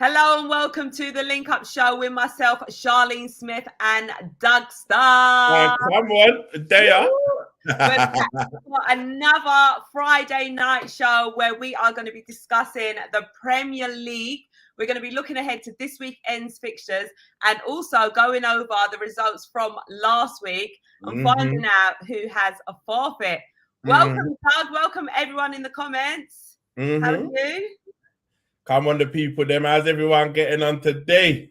Hello and welcome to the Link Up Show with myself, Charlene Smith and Doug Star. Come on, there. We're back for another Friday night show where we are going to be discussing the Premier League. We're going to be looking ahead to this weekend's fixtures and also going over the results from last week and finding out who has a forfeit. Welcome, Doug. Welcome, everyone in the comments. How are you? Come on, the people. Them. How's everyone getting on today?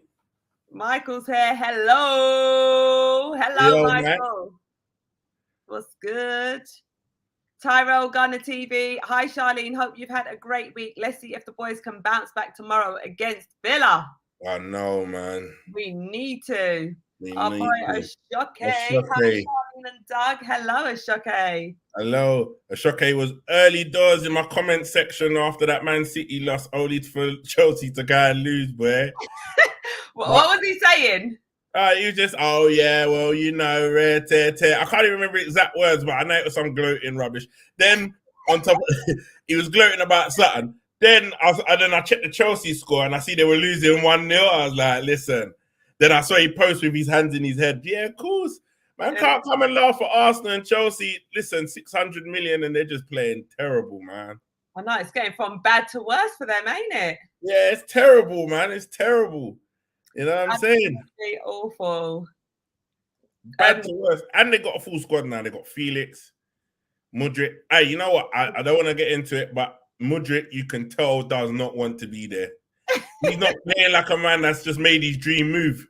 Michael's here. Hello. Hello, Michael. Man. What's good? Tyrell Gunner TV. Hi, Charlene. Hope you've had a great week. Let's see if the boys can bounce back tomorrow against Villa. I know, man. We need to. Our boy Ashoke. Hi, Charlene and Doug. Hello, Ashoke. Hello. Ashoke was early doors in my comment section after that Man City loss, only for Chelsea to go and lose, boy. What was he saying? He was just, rare tear. I can't even remember exact words, but I know it was some gloating rubbish. Then on top, he was gloating about something. Then I checked the Chelsea score and I see they were losing 1-0. I was like, listen. Then I saw he post with his hands in his head. Yeah, of course. Man can't come and laugh at Arsenal and Chelsea. Listen, 600 million and they're just playing terrible, man. I know, it's getting from bad to worse for them, ain't it? Yeah, it's terrible, man. It's terrible. You know what I'm saying? Awful. Bad to worse. And they got a full squad now. They got Felix, Mudryk. Hey, you know what? I don't want to get into it, but Mudryk, you can tell, does not want to be there. He's not playing like a man that's just made his dream move.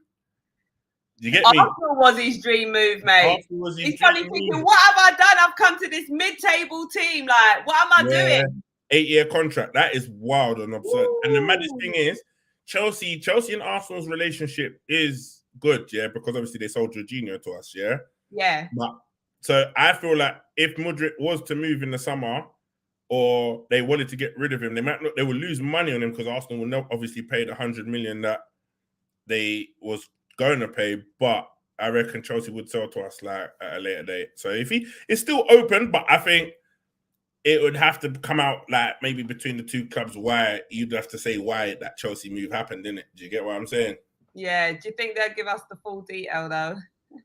You get me? Arsenal was his dream move, mate. He's probably thinking, what have I done? I've come to this mid-table team. Like, what am I doing? 8-year contract. That is wild and absurd. Ooh. And the maddest thing is, Chelsea and Arsenal's relationship is good, yeah, because obviously they sold Jorginho to us, yeah? Yeah. So I feel like if Mudryk was to move in the summer, or they wanted to get rid of him, they would lose money on him because Arsenal will obviously pay the 100 million that they was going to pay, but I reckon Chelsea would sell to us like at a later date. So if it's still open, but I think it would have to come out like maybe between the two clubs why you'd have to say why that Chelsea move happened, didn't it? Do you get what I'm saying? Yeah. Do you think they'll give us the full detail though?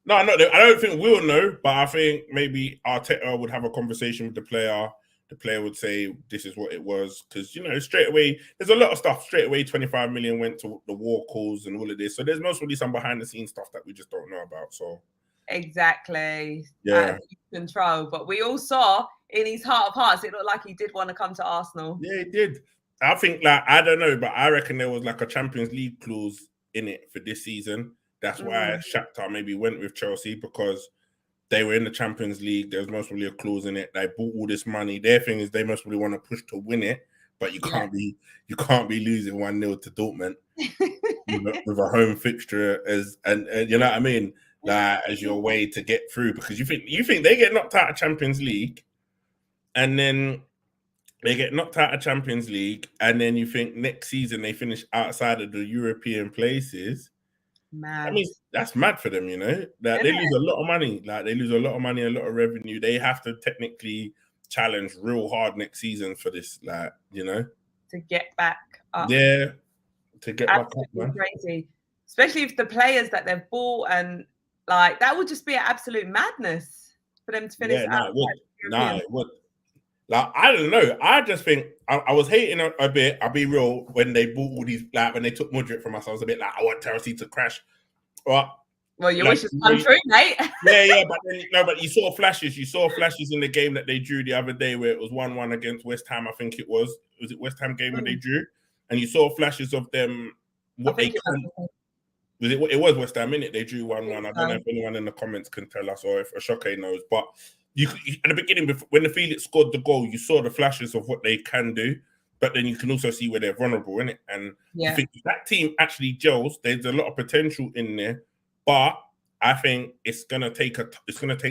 No, I don't think we'll know, but I think maybe Arteta would have a conversation with the player. The player would say, this is what it was. Because, straight away, there's a lot of stuff. Straight away, 25 million went to the war calls and all of this. So there's mostly some behind-the-scenes stuff that we just don't know about. So exactly. Yeah. Control. But we all saw in his heart of hearts, it looked like he did want to come to Arsenal. Yeah, he did. I think, I don't know, but I reckon there was like a Champions League clause in it for this season. That's why Shakhtar maybe went with Chelsea, because they were in the Champions League. There was most probably a clause in it. They bought all this money. Their thing is they most probably want to push to win it, but you can't be losing 1-0 to Dortmund with a home fixture and you know what I mean, as your way to get through, because you think they get knocked out of Champions League, and then they get knocked out of Champions League, and then you think next season they finish outside of the European places. Mad. I mean, that's mad for them, They lose a lot of money. They lose a lot of money, a lot of revenue. They have to technically challenge real hard next season for this, to get back up. Yeah, to get back up, man. Crazy, especially if the players that they've bought, and that would just be an absolute madness for them to finish. Yeah, it would. I don't know. I just think I was hating a bit. I'll be real. When they bought all these, when they took Mudryk from us, I was a bit I want Chelsea to crash. Well, your wish has come true, mate. Yeah, but you saw flashes. You saw flashes in the game that they drew the other day, where it was 1-1 against West Ham. I think it was. Was it West Ham game where they drew? And you saw flashes of them. It was West Ham, innit? They drew 1-1. I don't know if anyone in the comments can tell us, or if Ashoke knows, but. You at the beginning, when the Felix scored the goal, you saw the flashes of what they can do, but then you can also see where they're vulnerable, innit? And I think if that team actually gels, there's a lot of potential in there, but I think it's gonna take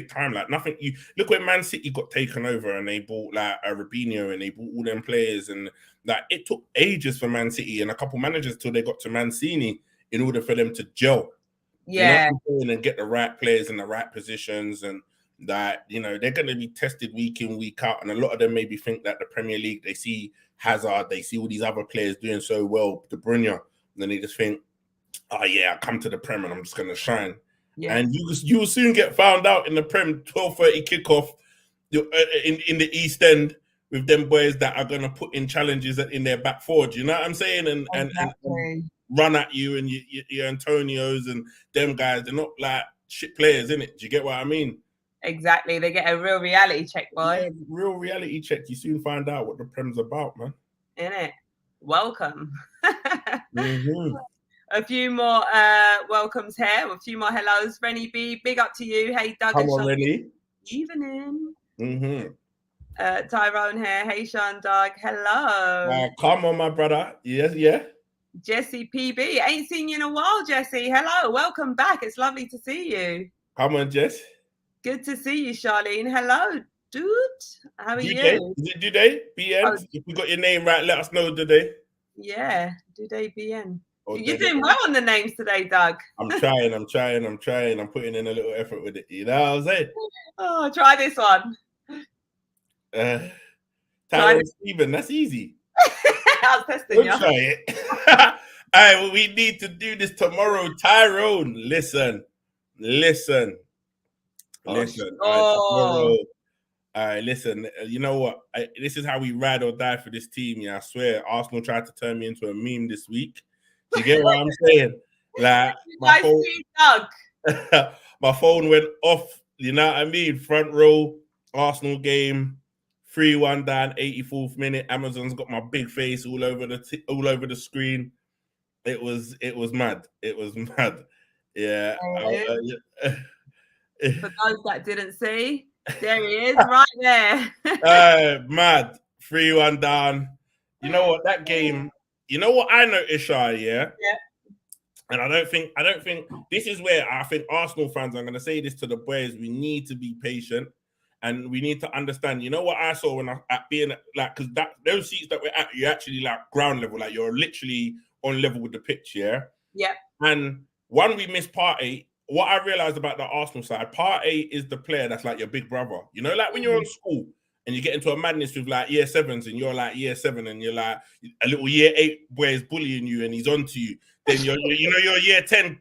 time. Nothing. You look when Man City got taken over and they bought a Robinho and they bought all them players, and it took ages for Man City and a couple managers till they got to Mancini in order for them to gel. Yeah, and get the right players in the right positions and. That they're going to be tested week in, week out, and a lot of them maybe think that the Premier League, they see Hazard, they see all these other players doing so well, De Bruyne, then they just think, oh yeah, I come to the Prem and I'm just gonna shine. Yeah. And you will soon get found out in the Prem 12:30 kickoff in the East End with them boys that are gonna put in challenges in their back forward. You know what I'm saying? And run at you and your Antonios and them guys. They're not like shit players, innit? Do you get what I mean? Exactly. They get a real reality check, boy. Yeah, real reality check. You soon find out what the Prem's about, man. Innit? Welcome. Mm-hmm. A few more welcomes here, a few more hellos. Rennie B, big up to you. Hey, Doug. Come on, Rennie. Evening. Mm-hmm. Tyrone here. Hey, Sean, Doug. Hello. Come on, my brother. Yes, yeah. Jesse PB. Ain't seen you in a while, Jesse. Hello. Welcome back. It's lovely to see you. Come on, Jess. Good to see you, Charlene. Hello, dude. How are you? Is it Duday? BN? Oh. If you got your name right, let us know Duday. Yeah, Duday BN. You're doing well on the names today, Doug. I'm trying. I'm putting in a little effort with it. You know what I'm saying? Oh, try this one. Tyrone Stephen, that's easy. I was testing you. Try it. All right, well, we need to do this tomorrow. Tyrone, listen. Oh. All right, listen. You know what? This is how we ride or die for this team. Yeah, I swear. Arsenal tried to turn me into a meme this week. Do you get what I'm saying? Like my phone went off. You know what I mean? Front row Arsenal game, 3-1 down, 84th minute. Amazon's got my big face all over the screen. It was mad. It was mad. Yeah. For those that didn't see, there he is, right there. Mad. 3-1 down. You know what? That game. You know what I noticed, Char, yeah? Yeah. And I don't think this is where I think Arsenal fans, I'm going to say this to the boys, we need to be patient and we need to understand. You know what I saw when being like, because those seats that we're at, you're actually like ground level, like you're literally on level with the pitch, yeah? Yeah. And when we missed Partey, what I realized about the Arsenal side, Partey is the player that's like your big brother. You know, like when you're in school, and you get into a madness with like year 7s and you're like year 7 and you're like a little year 8 boy is bullying you and he's onto you. Then your year 10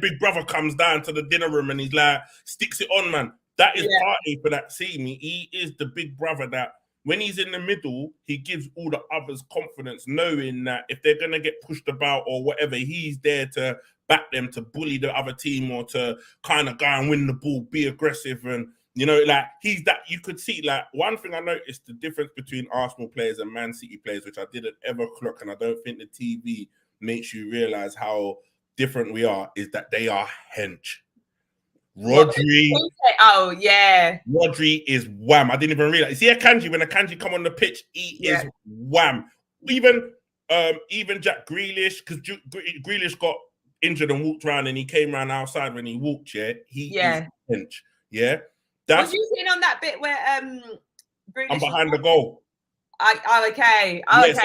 big brother comes down to the dinner room and he's like, sticks it on, man. That is Partey for that team. He is the big brother that when he's in the middle, he gives all the others confidence, knowing that if they're going to get pushed about or whatever, he's there to back them, to bully the other team or to kind of go and win the ball, be aggressive. And you know, like he's that you could see. Like one thing I noticed, the difference between Arsenal players and Man City players, which I didn't ever clock, and I don't think the TV makes you realize how different we are, is that they are hench. Rodri. Oh yeah. Rodri is wham. I didn't even realize. You see Akanji, when Akanji come on the pitch, he is wham. Even Jack Grealish, because Grealish got injured and walked around, and he came around outside when he walked. Yeah, he is hench. Yeah. Was you seen on that bit where Grealish I'm behind the goal? Okay. I was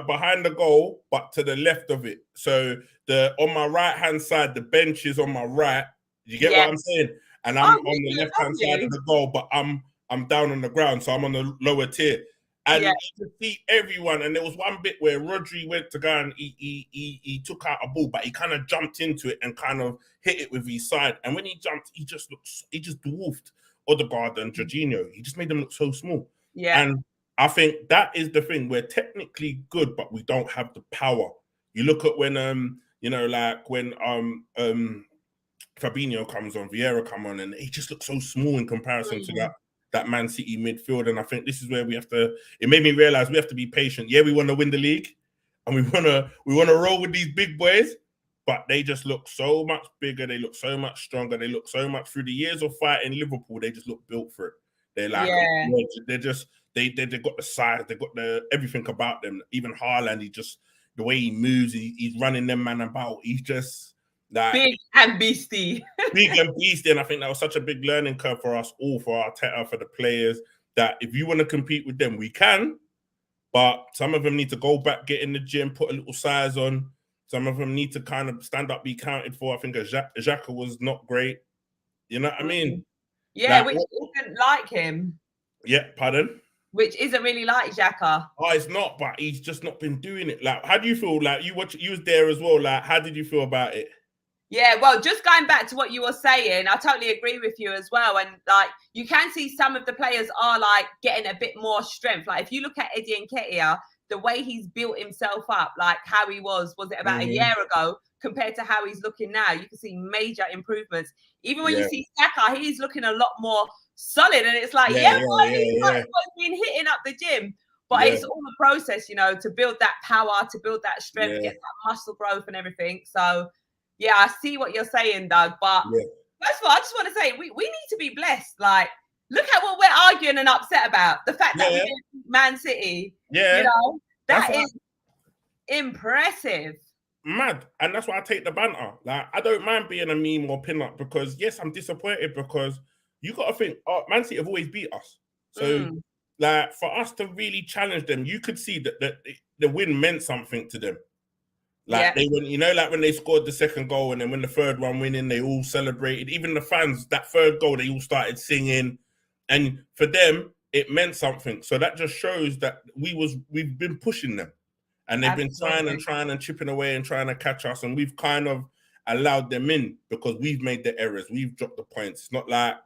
behind the goal, but to the left of it. So on my right hand side, the bench is on my right. You get what I'm saying? And I'm on the left hand side of the goal, but I'm down on the ground, so I'm on the lower tier. And you could see everyone. And there was one bit where Rodri went to go and he took out a ball, but he kind of jumped into it and kind of hit it with his side. And when he jumped, he just dwarfed Odegaard and Jorginho. He just made them look so small. Yeah. And I think that is the thing. We're technically good, but we don't have the power. You look at when like when Fabinho comes on, Vieira come on, and he just looks so small in comparison to that Man City midfield. And I think this is where it made me realize we have to be patient. Yeah, we want to win the league and we want to roll with these big boys, but they just look so much bigger. They look so much stronger. They look so much through the years of fighting Liverpool. They just look built for it. They're like, they've got the size. They've got everything about them. Even Haaland, the way he moves, he's running them man about. He's just like big and beastie. And I think that was such a big learning curve for us all, for Arteta, for the players, that if you want to compete with them, we can. But some of them need to go back, get in the gym, put a little size on. Some of them need to kind of stand up, be counted for. I think Xhaka was not great. You know what I mean? Yeah, we didn't like him. Yeah, pardon? which isn't really like Xhaka. Oh, it's not, but he's just not been doing it. Like, how do you feel? Like, you was there as well. Like, how did you feel about it? Yeah, well, just going back to what you were saying, I totally agree with you as well. And like, you can see some of the players are like getting a bit more strength. Like, if you look at Eddie Nketiah, the way he's built himself up, like how he was it about a year ago compared to how he's looking now? You can see major improvements. Even when you see Saka, he's looking a lot more solid. And it's like, he's been hitting up the gym. But it's all a process, you know, to build that power, to build that strength, get that muscle growth and everything. So, yeah, I see what you're saying, Doug. But first of all, I just want to say we need to be blessed. Like, look at what we're arguing and upset about. The fact that we didn't beat Man City. Yeah. You know, that is impressive. Mad. And that's why I take the banter. Like, I don't mind being a meme or pin-up because, yes, I'm disappointed because you got to think, Man City have always beat us. So, like, for us to really challenge them, you could see that the win meant something to them. Like they went, you know, like when they scored the second goal and then when the third one went in, they all celebrated. Even the fans, that third goal, they all started singing. And for them, it meant something. So that just shows that we've been pushing them. And they've been trying and chipping away and trying to catch us. And we've kind of allowed them in because we've made the errors. We've dropped the points. It's not like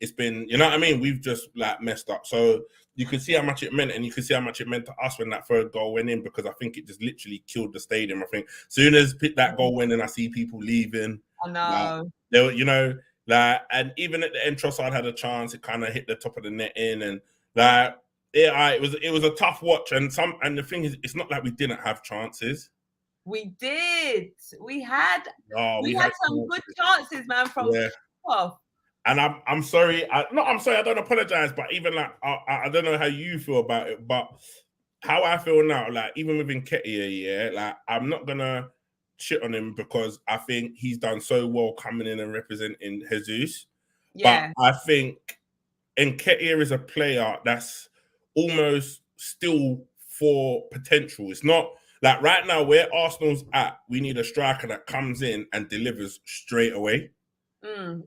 it's been, you know what I mean? We've just like messed up. So you can see how much it meant, and you can see how much it meant to us when that third goal went in, because I think it just literally killed the stadium. I think as soon as that goal went in, I see people leaving. I know. Like, you know, like, and even at the end, Trossard had a chance. It kind of hit the top of the net in, and like, it was a tough watch. And the thing is, it's not like we didn't have chances. We did. We had some good chances, man. From off. And I'm sorry. I'm sorry. I don't apologize. But even like, I don't know how you feel about it. But how I feel now, like even with Nketiah, like I'm not gonna shit on him because I think he's done so well coming in and representing Jesus. Yeah. But I think Nketiah is a player that's almost still for potential. It's not like right now where Arsenal's at. We need a striker that comes in and delivers straight away.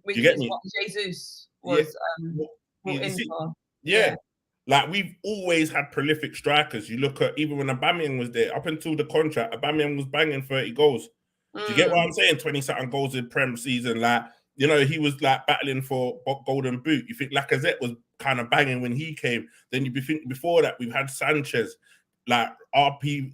Which is what Jesus was brought in for. Yeah. Like we've always had prolific strikers. You look at even when Aubameyang was there, up until the contract, Aubameyang was banging 30 goals. Do you get what I'm saying? 20-something goals in Prem season. Like, you know, he was like battling for Golden Boot. You think Lacazette was kind of banging when he came. Then you think before that we've had Sanchez, like Robin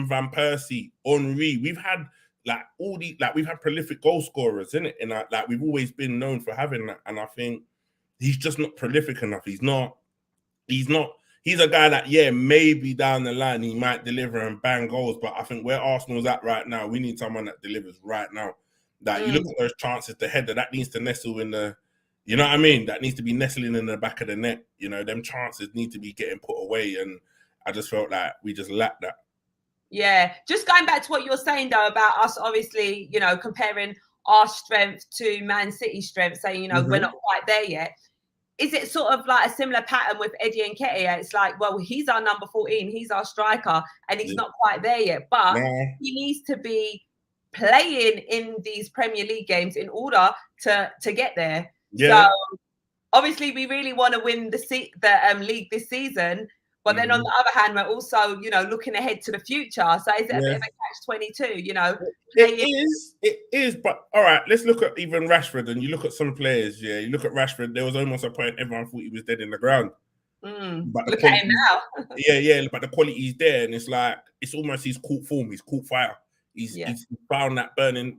van Persie, Henry. We've had like all the we've had prolific goal scorers, isn't it? And like we've always been known for having that. And I think he's just not prolific enough. He's a guy that, maybe down the line he might deliver and bang goals. But I think where Arsenal's at right now, we need someone that delivers right now. That you look at those chances, the header that needs to nestle in the, you know what I mean? That needs to be nestling in the back of the net. You know, them chances need to be getting put away. And I just felt like we just lacked that. Yeah, just going back to what you're saying though about us, obviously, you know, comparing our strength to Man City's strength, saying, you know, we're not quite there yet. Is it sort of like a similar pattern with Eddie Nketiah? It's like, well, he's our number 14, he's our striker, and he's not quite there yet, but he needs to be playing in these Premier League games in order to get there. So obviously, we really want to win the league this season. But then on the other hand, we're also, you know, looking ahead to the future. So is it a bit of a catch-22, you know? It is. But all right, let's look at even Rashford. And you look at some players, you look at Rashford, there was almost a point everyone thought he was dead in the ground. But look at him now. But the quality's there. And it's like, it's almost he's caught form, he's caught fire. He's found that burning,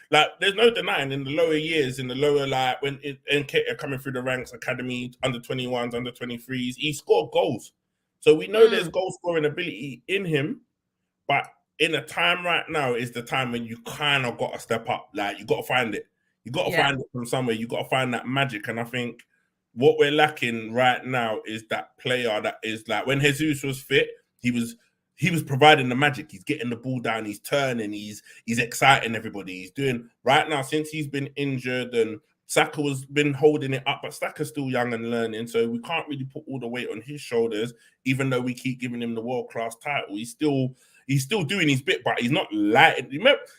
there's no denying in the lower years, in the lower, like when Nketiah coming through the ranks, academy, under 21s, under 23s, he scored goals. So we know there's goal scoring ability in him, but in a time right now is the time when you kind of got to step up. Like you got to find it. You got to find it from somewhere. You got to find that magic. And I think what we're lacking right now is that player that is like when Jesus was fit, he was providing the magic. He's getting the ball down. He's turning. He's exciting everybody. He's doing right now since he's been injured and Saka has been holding it up, but Saka's still young and learning, so we can't really put all the weight on his shoulders, even though we keep giving him the world-class title. He's still doing his bit, but he's not light.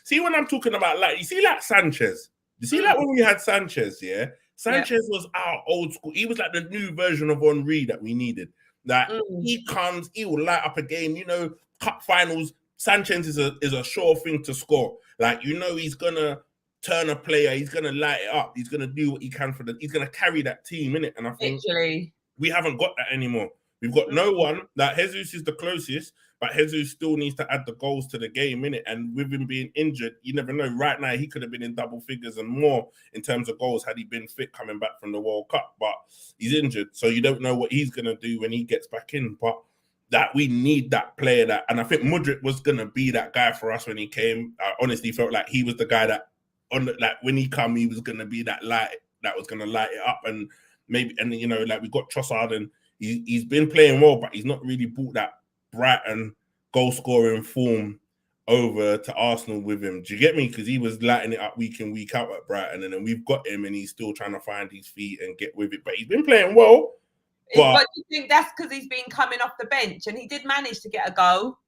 See, when I'm talking about light, you see like Sanchez. You see like when we had Sanchez, Sanchez was our old school. He was like the new version of Henry that we needed. That he comes, he will light up a game. You know, cup finals, Sanchez is a sure thing to score. Like, you know, he's gonna turn a player, he's gonna light it up, he's gonna do what he can he's gonna carry that team in it. And I think we haven't got that anymore. We've got no one. That Jesus is the closest, but Jesus still needs to add the goals to the game, innit? And with him being injured, you never know. Right now, he could have been in double figures and more in terms of goals had he been fit coming back from the World Cup. But he's injured, so you don't know what he's going to do when he gets back in. But that we need that player that, and I think Mudryk was going to be that guy for us when he came. I honestly felt like he was the guy that, when he come, he was going to be that light that was going to light it up. And maybe, and you know, like we got Trossard and he's been playing well, but he's not really brought that Brighton goal scoring form over to Arsenal with him. Do you get me? Because he was lighting it up week in, week out at Brighton, and then we've got him and he's still trying to find his feet and get with it. But he's been playing well. But do you think that's because he's been coming off the bench and he did manage to get a goal?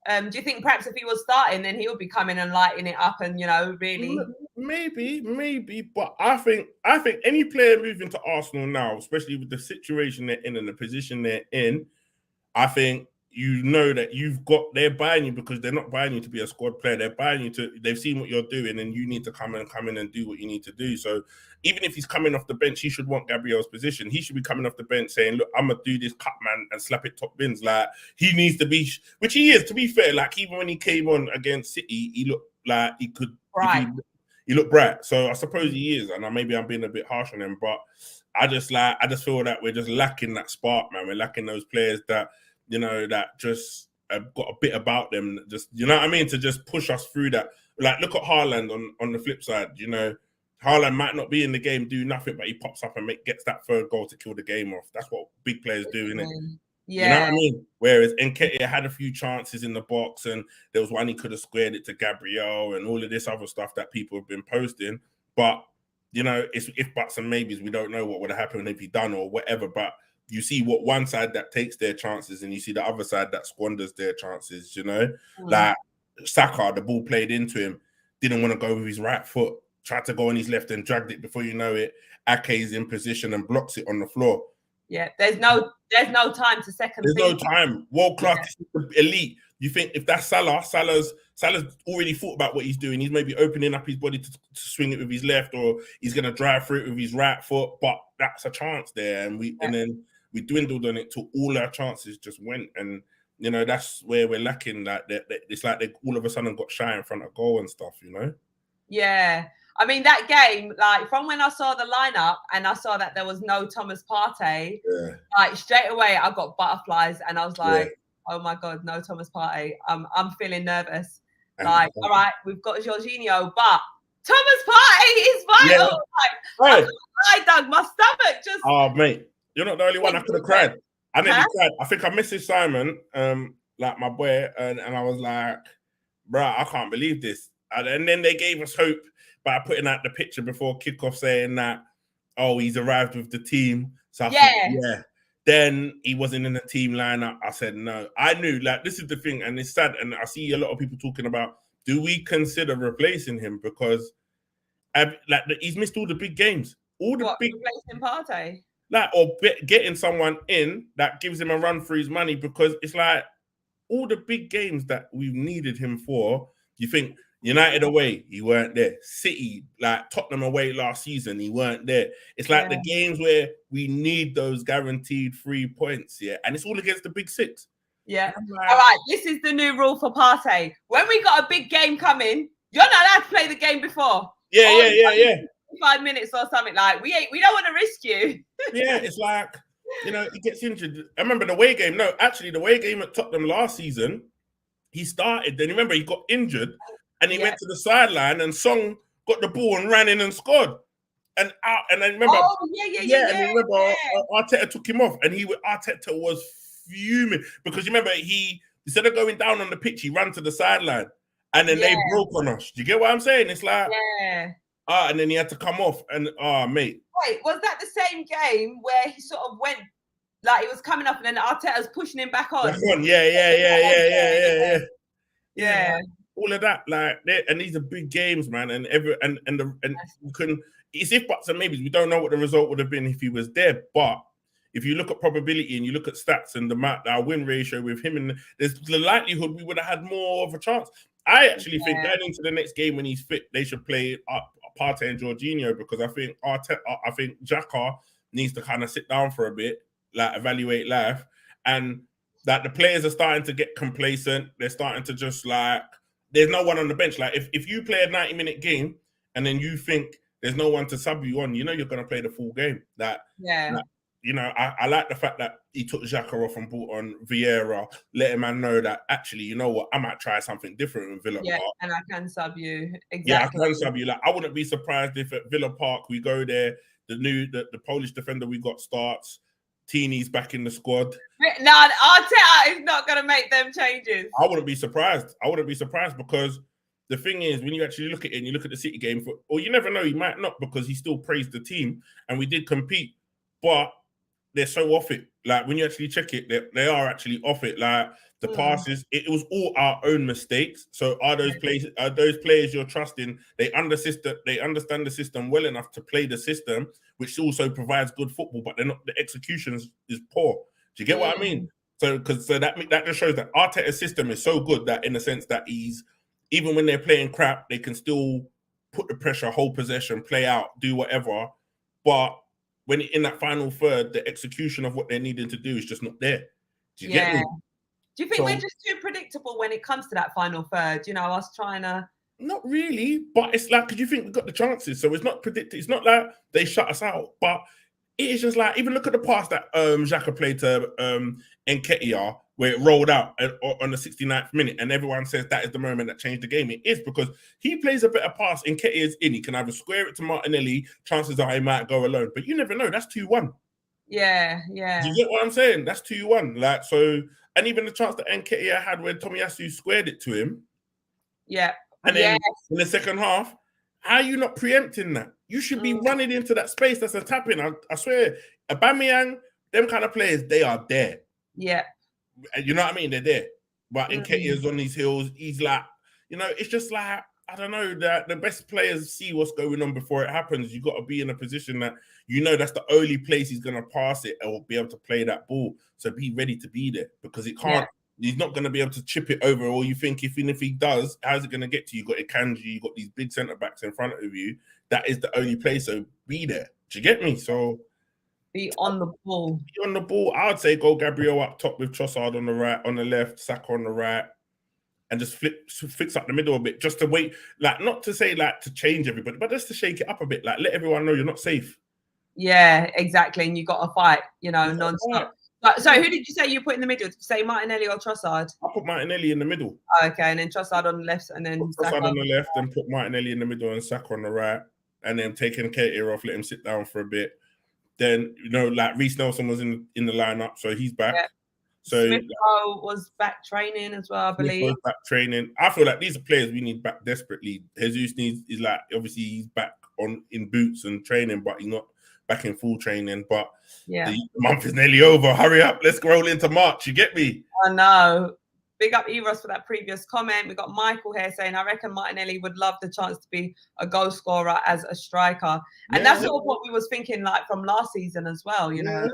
Do you think perhaps if he was starting, then he would be coming and lighting it up and, you know, really? Maybe. But I think any player moving to Arsenal now, especially with the situation they're in and the position they're in, I think you know that they're buying you because they're not buying you to be a squad player. They're buying you they've seen what you're doing and you need to come in and do what you need to do. So even if he's coming off the bench, he should want Gabriel's position. He should be coming off the bench saying, look, I'm going to do this cut, man, and slap it top bins. Like, he needs to be, which he is, to be fair. Like, even when he came on against City, he looked like he could, he looked bright. So I suppose he is. And maybe I'm being a bit harsh on him, but I just feel that we're just lacking that spark, man. We're lacking those players that, you know, that just have got a bit about them, just, you know what I mean, to just push us through that. Like, look at Haaland on the flip side. You know, Haaland might not be in the game, do nothing, but he pops up and gets that third goal to kill the game off. That's what big players do, innit? Yeah. You know what I mean? Whereas Nketiah had a few chances in the box and there was one he could have squared it to Gabriel and all of this other stuff that people have been posting. But, you know, it's if buts and maybes. We don't know what would have happened if he done or whatever, but you see what one side that takes their chances and you see the other side that squanders their chances, you know? Like Saka, the ball played into him, didn't want to go with his right foot, tried to go on his left and dragged it. Before you know it, Ake's in position and blocks it on the floor. Yeah, there's no time to second. There's no time. World class, elite. You think if that's Salah's already thought about what he's doing. He's maybe opening up his body to swing it with his left, or he's going to drive through it with his right foot. But that's a chance there, and then we dwindled on it till all our chances just went. And you know, that's where we're lacking. Like it's like they all of a sudden got shy in front of goal and stuff. You know? Yeah. I mean, that game, like, from when I saw the lineup and I saw that there was no Thomas Partey, like, straight away I got butterflies and I was like, oh my God, no Thomas Partey. I'm feeling nervous. Like, all right, we've got Jorginho, but Thomas Partey is vital. Like, I can't lie, Doug. My stomach just. Oh, mate, you're not the only one. I could have cried. I nearly cried. I think I messaged Simon, like my boy, and I was like, bruh, I can't believe this. And then they gave us hope by putting out the picture before kickoff saying that, oh, he's arrived with the team. So I thought, then he wasn't in the team lineup. I said, no. I knew, like, this is the thing, and it's sad, and I see a lot of people talking about, do we consider replacing him? Because he's missed all the big games. Replacing Partey? Like, or getting someone in that gives him a run for his money, because it's like all the big games that we've needed him for, you think, United away, he weren't there. City, like Tottenham away last season, he weren't there. It's like the games where we need those guaranteed 3 points, and it's all against the big six. Yeah. Like, all right, this is the new rule for Partey. When we got a big game coming, you're not allowed to play the game before. Yeah. 5 minutes or something. Like, we don't want to risk you. Yeah, it's like, you know, he gets injured. I remember the away game. No, actually, the away game at Tottenham last season, he started. Then remember, he got injured. And he went to the sideline, and Song got the ball and ran in and scored. And out. And then remember, And remember, Arteta took him off, and Arteta was fuming because you remember he instead of going down on the pitch, he ran to the sideline, and then they broke on us. Do you get what I'm saying? It's like, and then he had to come off, and mate. Wait, was that the same game where he sort of went like he was coming up, and then Arteta's pushing him back on? Yeah. All of that, like, and these are big games, man. And you can, it's if buts and maybes. We don't know what the result would have been if he was there, but if you look at probability and you look at stats and our win ratio with him, and there's the likelihood we would have had more of a chance. I actually think going into the next game when he's fit, they should play Partey and Jorginho, because I think Xhaka needs to kind of sit down for a bit, like evaluate life, and that the players are starting to get complacent. They're starting to just like, there's no one on the bench. Like if you play a 90-minute game and then you think there's no one to sub you on, you know you're going to play the full game. I like the fact that he took Xhaka off and brought on Vieira, letting man know that actually, you know what, I might try something different in Villa Park. And I can sub you. Exactly. Yeah, I can sub you. Like, I wouldn't be surprised if at Villa Park we go there, the Polish defender we got starts, Tini's back in the squad. No, Arteta is not going to make them changes. I wouldn't be surprised. Because the thing is, when you actually look at it and you look at the City game, or you never know, he might not, because he still praised the team and we did compete, but they're so off it. Like when you actually check it, they are actually off it. Like the passes, it was all our own mistakes. So are those players you're trusting? They understand the system well enough to play the system, which also provides good football, but they're not. The execution is poor. Do you get what I mean? So that just shows that Arteta's system is so good that in the sense that even when they're playing crap, they can still put the pressure, hold possession, play out, do whatever, but when in that final third, the execution of what they're needing to do is just not there. Do you get me? Do you think we're just too predictable when it comes to that final third? You know, us trying to... Not really, but it's like, because you think we've got the chances, so it's not predicted. It's not like they shut us out, but it is just like, even look at the pass that Xhaka played to Nketiah, where it rolled out on the 69th minute, and everyone says that is the moment that changed the game. It is, because he plays a better pass, Nketiah's in, he can either square it to Martinelli, chances are he might go alone, but you never know, that's 2-1. Yeah. Do you get what I'm saying? That's 2-1. Like, so, and even the chance that Nketiah had where Tomiyasu squared it to him. Yeah. And then in the second half, how are you not preempting that? You should be running into that space that's a tap-in. I swear, Aubameyang, them kind of players, they are there. Yeah. You know what I mean? They're there. But Nketiah's on these hills. He's like, you know, it's just like, I don't know, that the best players see what's going on before it happens. You got to be in a position that you know that's the only place he's going to pass it or be able to play that ball. So be ready to be there, because it can't. He's not going to be able to chip it over. Or you think even if he does, how's it going to get to you? You got Akanji, you got these big centre backs in front of you. That is the only place. So be there. Do you get me? So be on the ball. Be on the ball. I would say go Gabriel up top with Trossard on the right, on the left, Saka on the right, and just fix up the middle a bit, just to wait. Like, not to say like to change everybody, but just to shake it up a bit. Like, let everyone know you're not safe. Yeah, exactly. And you got to fight, you know, non-stop. So who did you say you put in the middle? Did you say Martinelli or Trossard? I put Martinelli in the middle. Oh, okay, and then Trossard on the left, and then Trossard on the left, and put Martinelli in the middle and Saka on the right, and then taking Nketiah off, let him sit down for a bit. Then, you know, like Reece Nelson was in the lineup, so he's back. Yeah. So Smith was back training as well, I believe. Was back training. I feel like these are players we need back desperately. Jesus is like, obviously he's back in boots and training, but he's not back in full training. But the month is nearly over. Hurry up, let's roll into March. You get me? I know. Big up Eros for that previous comment. We got Michael here saying, I reckon Martinelli would love the chance to be a goal scorer as a striker. And that's sort of what we was thinking like from last season as well, you know.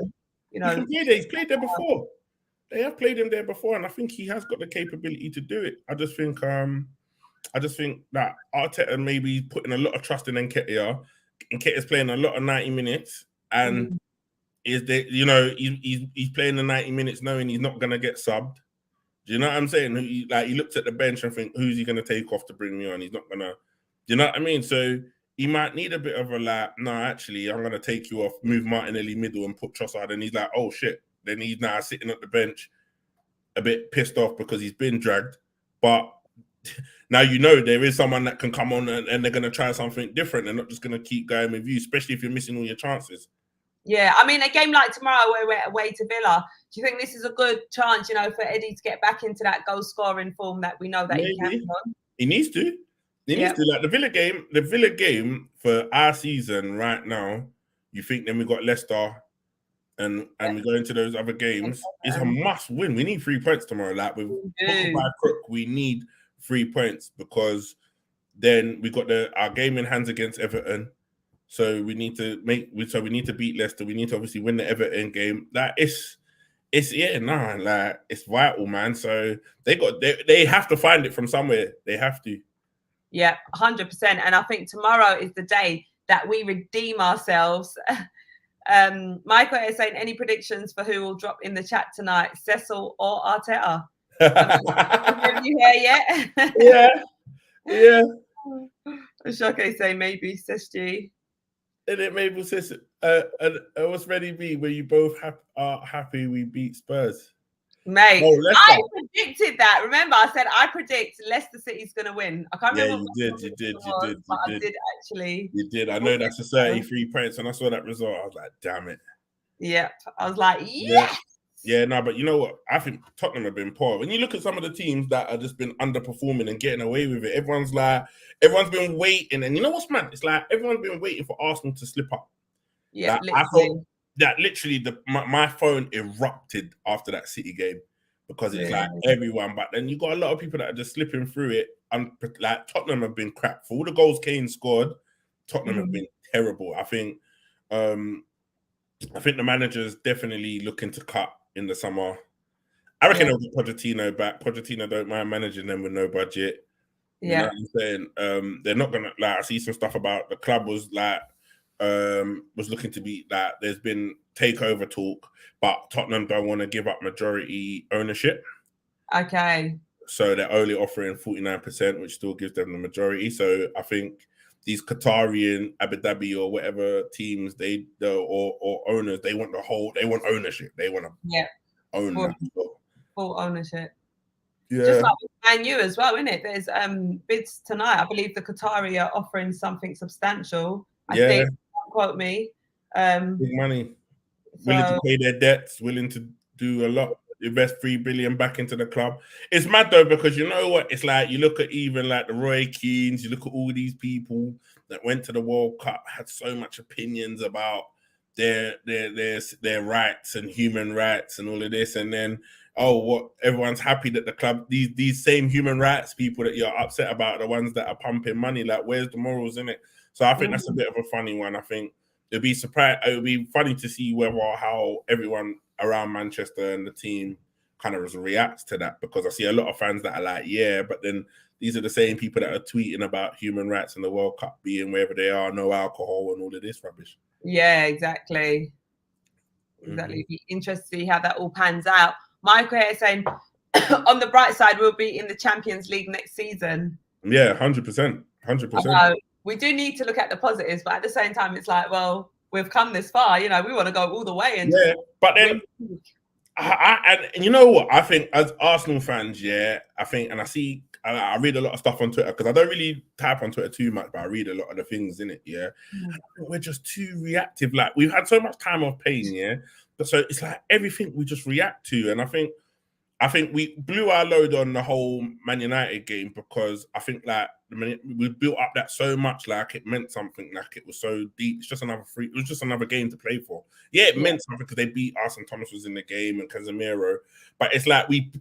You know, he's played there before. They have played him there before, and I think he has got the capability to do it. I just think that Arteta maybe putting a lot of trust in Nketiah. Nketiah's playing a lot of 90 minutes, and he's playing the 90 minutes knowing he's not gonna get subbed. Do you know what I'm saying? He looked at the bench and think, who's he gonna take off to bring me on? He's not gonna. Do you know what I mean? So he might need a bit of a no, actually, I'm gonna take you off, move Martinelli middle, and put Trossard, and he's like, oh shit. Then he's now sitting at the bench a bit pissed off because he's been dragged. But now you know there is someone that can come on and they're going to try something different. They're not just going to keep going with you, especially if you're missing all your chances. Yeah, I mean, a game like tomorrow where we're away to Villa, do you think this is a good chance, you know, for Eddie to get back into that goal-scoring form that we know that he can on? He needs to. He needs to. Like the Villa game for our season right now, you think then we got Leicester, and we go into those other games, it's a must win. We need 3 points tomorrow. Like with by crook, we need 3 points, because then we got our game in hands against Everton. So we need to beat Leicester. We need to obviously win the Everton game. It's vital, man. So they have to find it from somewhere. They have to. Yeah, 100%. And I think tomorrow is the day that we redeem ourselves. Michael is saying, any predictions for who will drop in the chat tonight, Cecil or Arteta? Have you here yet? Yeah. Shaka say maybe G. And it maybe says, what's ready be where you both are happy we beat Spurs? Mate, I predicted that. Remember, I said I predict Leicester City's going to win. I can't remember. You did. I did actually. You did. I know that's a 33 points, and I saw that result. I was like, damn it. Yep. I was like, yes. Yeah, no, but you know what? I think Tottenham have been poor. When you look at some of the teams that have just been underperforming and getting away with it, everyone's been waiting. And you know what's mad? It's like everyone's been waiting for Arsenal to slip up. Yeah, I thought that literally my phone erupted after that City game because it's like everyone. But then you got a lot of people that are just slipping through it. And like Tottenham have been crap. For all the goals Kane scored, Tottenham have been terrible. I think the manager's definitely looking to cut in the summer. I reckon they'll get Pochettino back. Pochettino don't mind managing them with no budget. You know what I'm saying? They're not gonna I see some stuff about the club was looking to be there's been takeover talk, but Tottenham don't want to give up majority ownership. Okay. So they're only offering 49%, which still gives them the majority. So I think these Qatari and Abu Dhabi or whatever teams or owners, they want ownership. They want to own that. Full ownership. Yeah. Just like with Man U as well, isn't it? There's bids tonight. I believe the Qatari are offering something substantial. I think, don't quote me. Big money. Willing to pay their debts, willing to do a lot, invest 3 billion back into the club. It's mad though, because you know what? It's like you look at even like the Roy Keanes, you look at all these people that went to the World Cup, had so much opinions about their rights and human rights and all of this, and then everyone's happy that the club, these same human rights people that you're upset about, the ones that are pumping money, like where's the morals in it? So I think that's a bit of a funny one. I think it would be funny to see how everyone around Manchester and the team kind of reacts to that, because I see a lot of fans that are like, yeah, but then these are the same people that are tweeting about human rights and the World Cup being wherever they are, no alcohol and all of this rubbish. Yeah, exactly. It'd be interesting to see how that all pans out. Michael here saying, on the bright side, we'll be in the Champions League next season. Yeah, 100%. 100%. We do need to look at the positives, but at the same time, it's like, well, we've come this far, we want to go all the way. And but then, and you know what? I think as Arsenal fans, I read a lot of stuff on Twitter, because I don't really type on Twitter too much, but I read a lot of the things in it, I think we're just too reactive. Like, we've had so much time of pain, but so it's like everything we just react to. And I think we blew our load on the whole Man United game, because I think we built up that so much, like it meant something, like it was so deep. It's just it was just another game to play for. Yeah, it meant something because they beat us and Thomas was in the game and Casemiro. But it's like we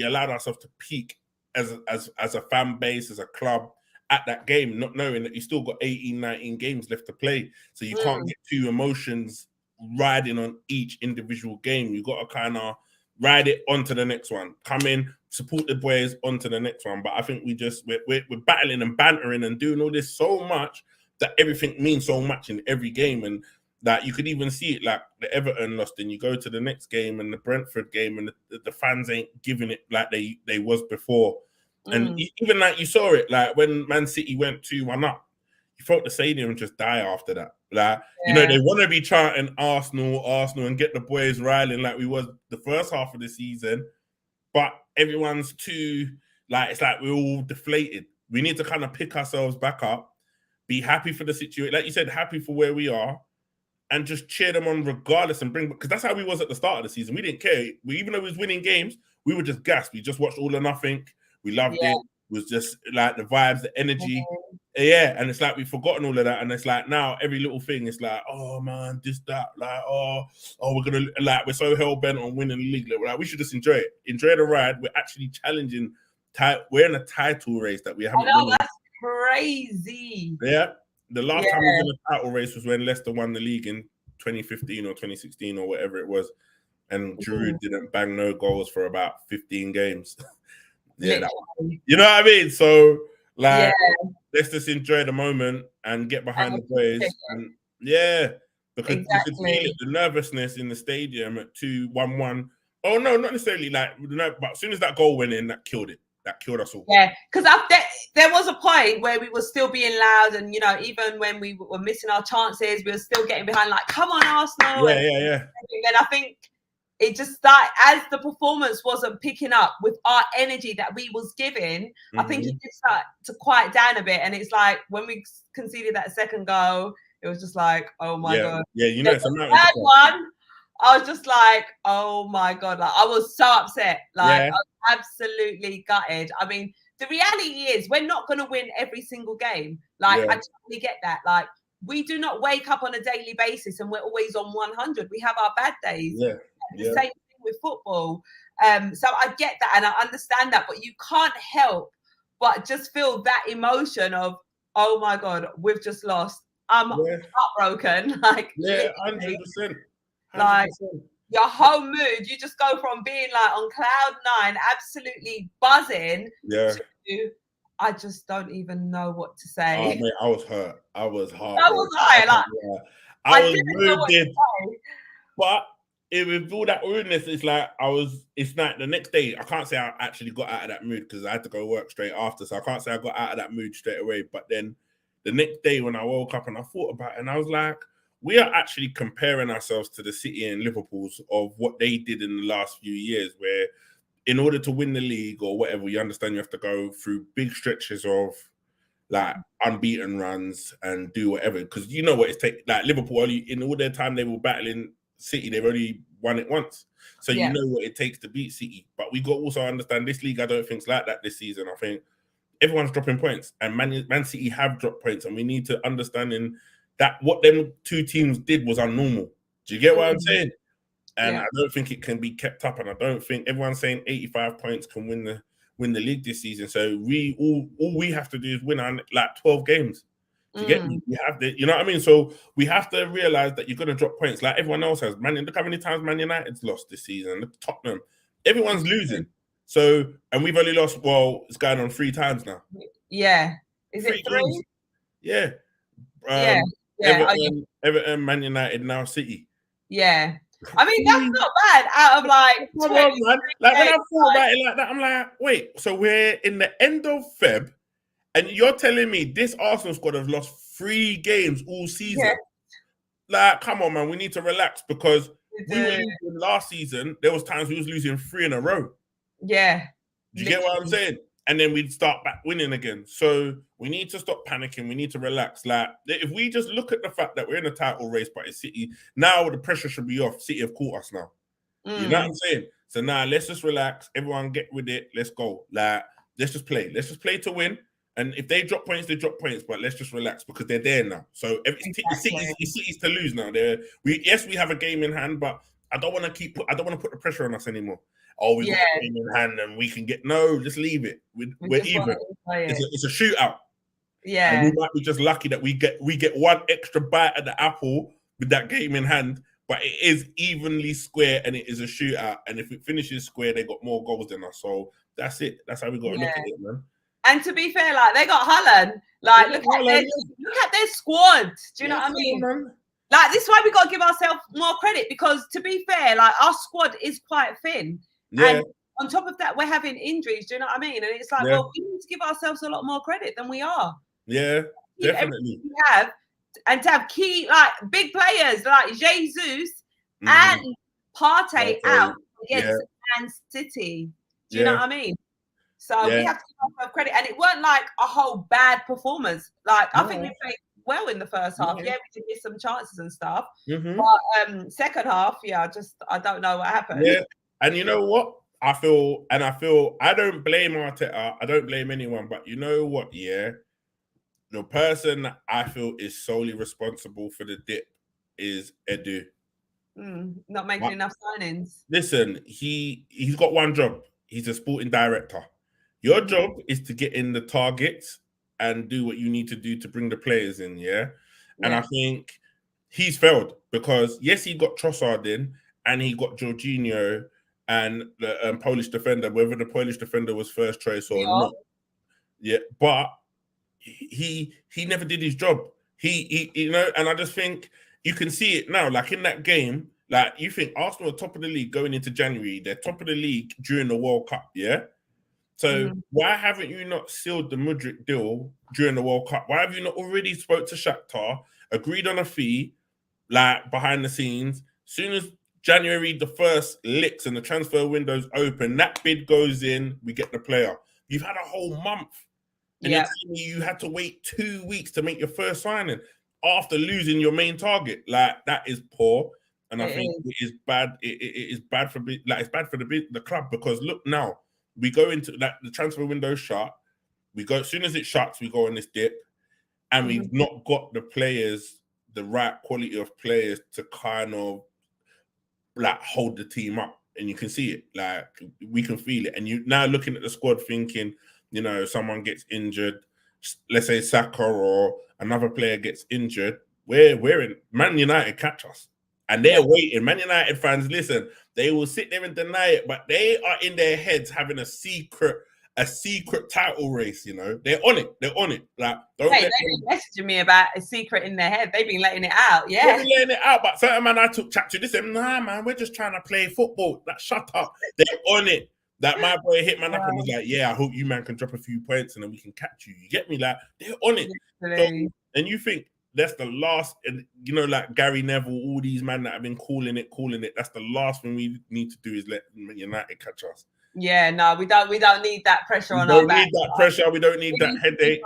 allowed ourselves to peak as a fan base, as a club at that game, not knowing that you still got 18, 19 games left to play. So you can't get two emotions riding on each individual game. You got to kind of ride it onto the next one. Come in, support the boys onto the next one. But I think we're battling and bantering and doing all this so much that everything means so much in every game. And that you could even see it, like the Everton lost, and you go to the next game and the Brentford game, and the fans ain't giving it like they was before. And even like you saw it, like when Man City went 2-1 up, you felt the stadium just die after that. Like, they want to be chanting Arsenal, and get the boys riling like we was the first half of the season. But everyone's too, it's like we're all deflated. We need to kind of pick ourselves back up, be happy for the situation. Like you said, happy for where we are, and just cheer them on regardless, and because that's how we was at the start of the season. We didn't care. Even though we was winning games, we were just gassed. We just watched All or Nothing. We loved it. It was just like the vibes, the energy. Yeah, and it's like we've forgotten all of that, and it's like now every little thing is like, oh man, this, that, we're gonna, we're so hell bent on winning the league. Like, we should just enjoy the ride. We're actually challenging. We're in a title race that we haven't. I know, that's crazy. Yeah, The last time we was in a title race was when Leicester won the league in 2015 or 2016 or whatever it was, and Giroud didn't bang no goals for about 15 games. You know what I mean? So like, let's just enjoy the moment and get behind the boys. And because you could feel it, the nervousness in the stadium at 2-1-1. Oh no, not necessarily but as soon as that goal went in, that killed it. That killed us all. Yeah, because there was a point where we were still being loud, and even when we were missing our chances, we were still getting behind. Like, come on, Arsenal! Yeah. And I think it just started as the performance wasn't picking up with our energy that we was giving. I think it did start to quiet down a bit, and it's like when we conceded that second goal, it was just like, oh my god, it's a third one. I was just like, oh my god, like I was so upset, like I was absolutely gutted. I mean, the reality is we're not going to win every single game. Like I totally get that. Like we do not wake up on a daily basis and we're always on 100. We have our bad days. The same thing with football. So I get that and I understand that, but you can't help but just feel that emotion of, oh my god, we've just lost. I'm heartbroken. Like 100%. Like your whole mood, you just go from being like on cloud 9, absolutely buzzing, to I just don't even know what to say. Oh mate, I was hurt. I was hard. So was I. Like I was wounded. But with all that rudeness, it's like it's like the next day, I can't say I actually got out of that mood because I had to go work straight after. So I can't say I got out of that mood straight away. But then the next day when I woke up and I thought about it, and I was like, we are actually comparing ourselves to the City and Liverpool's of what they did in the last few years, where in order to win the league or whatever, you understand you have to go through big stretches of like unbeaten runs and do whatever. Because you know what it's take. Like Liverpool, only in all their time they were battling City, they've only won it once. So you know what it takes to beat City. But we got to also understand this league, I don't think it's like that this season. I think everyone's dropping points and Man City have dropped points, and we need to understand that what them two teams did was unnormal. Do you get what I'm saying? And I don't think it can be kept up. And I don't think everyone's saying 85 points can win the league this season. So all we have to do is win on like 12 games. Do you get me? We have to, you know what I mean? So we have to realize that you're going to drop points like everyone else has. Look how many times Man United's lost this season. Look, Tottenham. Everyone's losing. So, and we've only lost, it's going on 3 times now. Yeah. Is it 3? Yeah. Everton, Man United, now City. Yeah. I mean, that's not bad out of like. Come on, man. Like when I thought about it like that, I'm like, wait, so we're in the end of Feb, and you're telling me this Arsenal squad have lost 3 games all season? Yeah. Like, come on, man, we need to relax because we were losing last season. There was times we was losing 3 in a row. Yeah. Do you get what I'm saying? And then we'd start back winning again. So we need to stop panicking. We need to relax. Like, if we just look at the fact that we're in a title race by City, now the pressure should be off. City have caught us now. You know what I'm saying? So now let's just relax. Everyone get with it. Let's go. Like, let's just play. Let's just play to win. And if they drop points, they drop points. But let's just relax because they're there now. So City's to lose now. We have a game in hand, but I don't want to put the pressure on us anymore. Oh, we got a game in hand and we can get just leave it. We're even. It's a shootout. Yeah. And we might be just lucky that we get one extra bite at the apple with that game in hand, but it is evenly square and it is a shootout. And if it finishes square, they got more goals than us. So that's it. That's how we got to look at it, man. And to be fair, like they got Holland. Like look at their squad. Do you know what I mean? Man. Like this is why we got to give ourselves more credit because to be fair, like our squad is quite thin. Yeah. And on top of that, we're having injuries. Do you know what I mean? And it's like, well, we need to give ourselves a lot more credit than we are. Yeah, definitely. We have, and to have key, like big players like Jesus and Partey out against Man City. Do you know what I mean? So we have to give ourselves credit. And it weren't like a whole bad performance. Like, I think we played well in the first half. Yeah, we did miss some chances and stuff. But second half, I don't know what happened. Yeah. And you know what? I feel I don't blame Arteta. I don't blame anyone. But you know what? Yeah. The person that I feel is solely responsible for the dip is Edu. Not making enough signings. Listen, he's got one job. He's a sporting director. Your job is to get in the targets and do what you need to do to bring the players in, And I think he's failed because, yes, he got Trossard in and he got Jorginho and the Polish defender, whether the Polish defender was first choice or not. Yeah, but he never did his job. He and I just think you can see it now. Like in that game, like you think Arsenal are top of the league going into January. They're top of the league during the World Cup, So why haven't you not sealed the Mudryk deal during the World Cup? Why have you not already spoke to Shakhtar, agreed on a fee, like behind the scenes? Soon as January the 1st licks and the transfer window's open, that bid goes in, we get the player. You've had a whole month. And you're telling me you had to wait 2 weeks to make your first signing after losing your main target. Like, that is poor. And I think it is bad. It is bad for it's bad for the club, because look now, we go into that, the transfer window shut. We go, as soon as it shuts, we go on this dip, and we've not got the players, the right quality of players to kind of like hold the team up. And you can see it, like we can feel it. And you now looking at the squad thinking, someone gets injured, let's say Saka or another player gets injured, we're in Man United catch us. And they're waiting. Man United fans, listen, they will sit there and deny it, but they are in their heads having a secret title race, They're on it. Like, they've been messaging me about a secret in their head. They've been letting it out, They've been letting it out, but certain man I took chat to, they said, nah, man, we're just trying to play football. Like, shut up. They're on it. That my boy hit man up and was like, yeah, I hope you man can drop a few points and then we can catch you. You get me? Like, they're on it. So, and you think that's the last, and like Gary Neville, all these men that have been calling it. That's the last thing we need to do is let United catch us. Yeah, no, we don't need that pressure on our back. We don't need that pressure. We don't need that headache.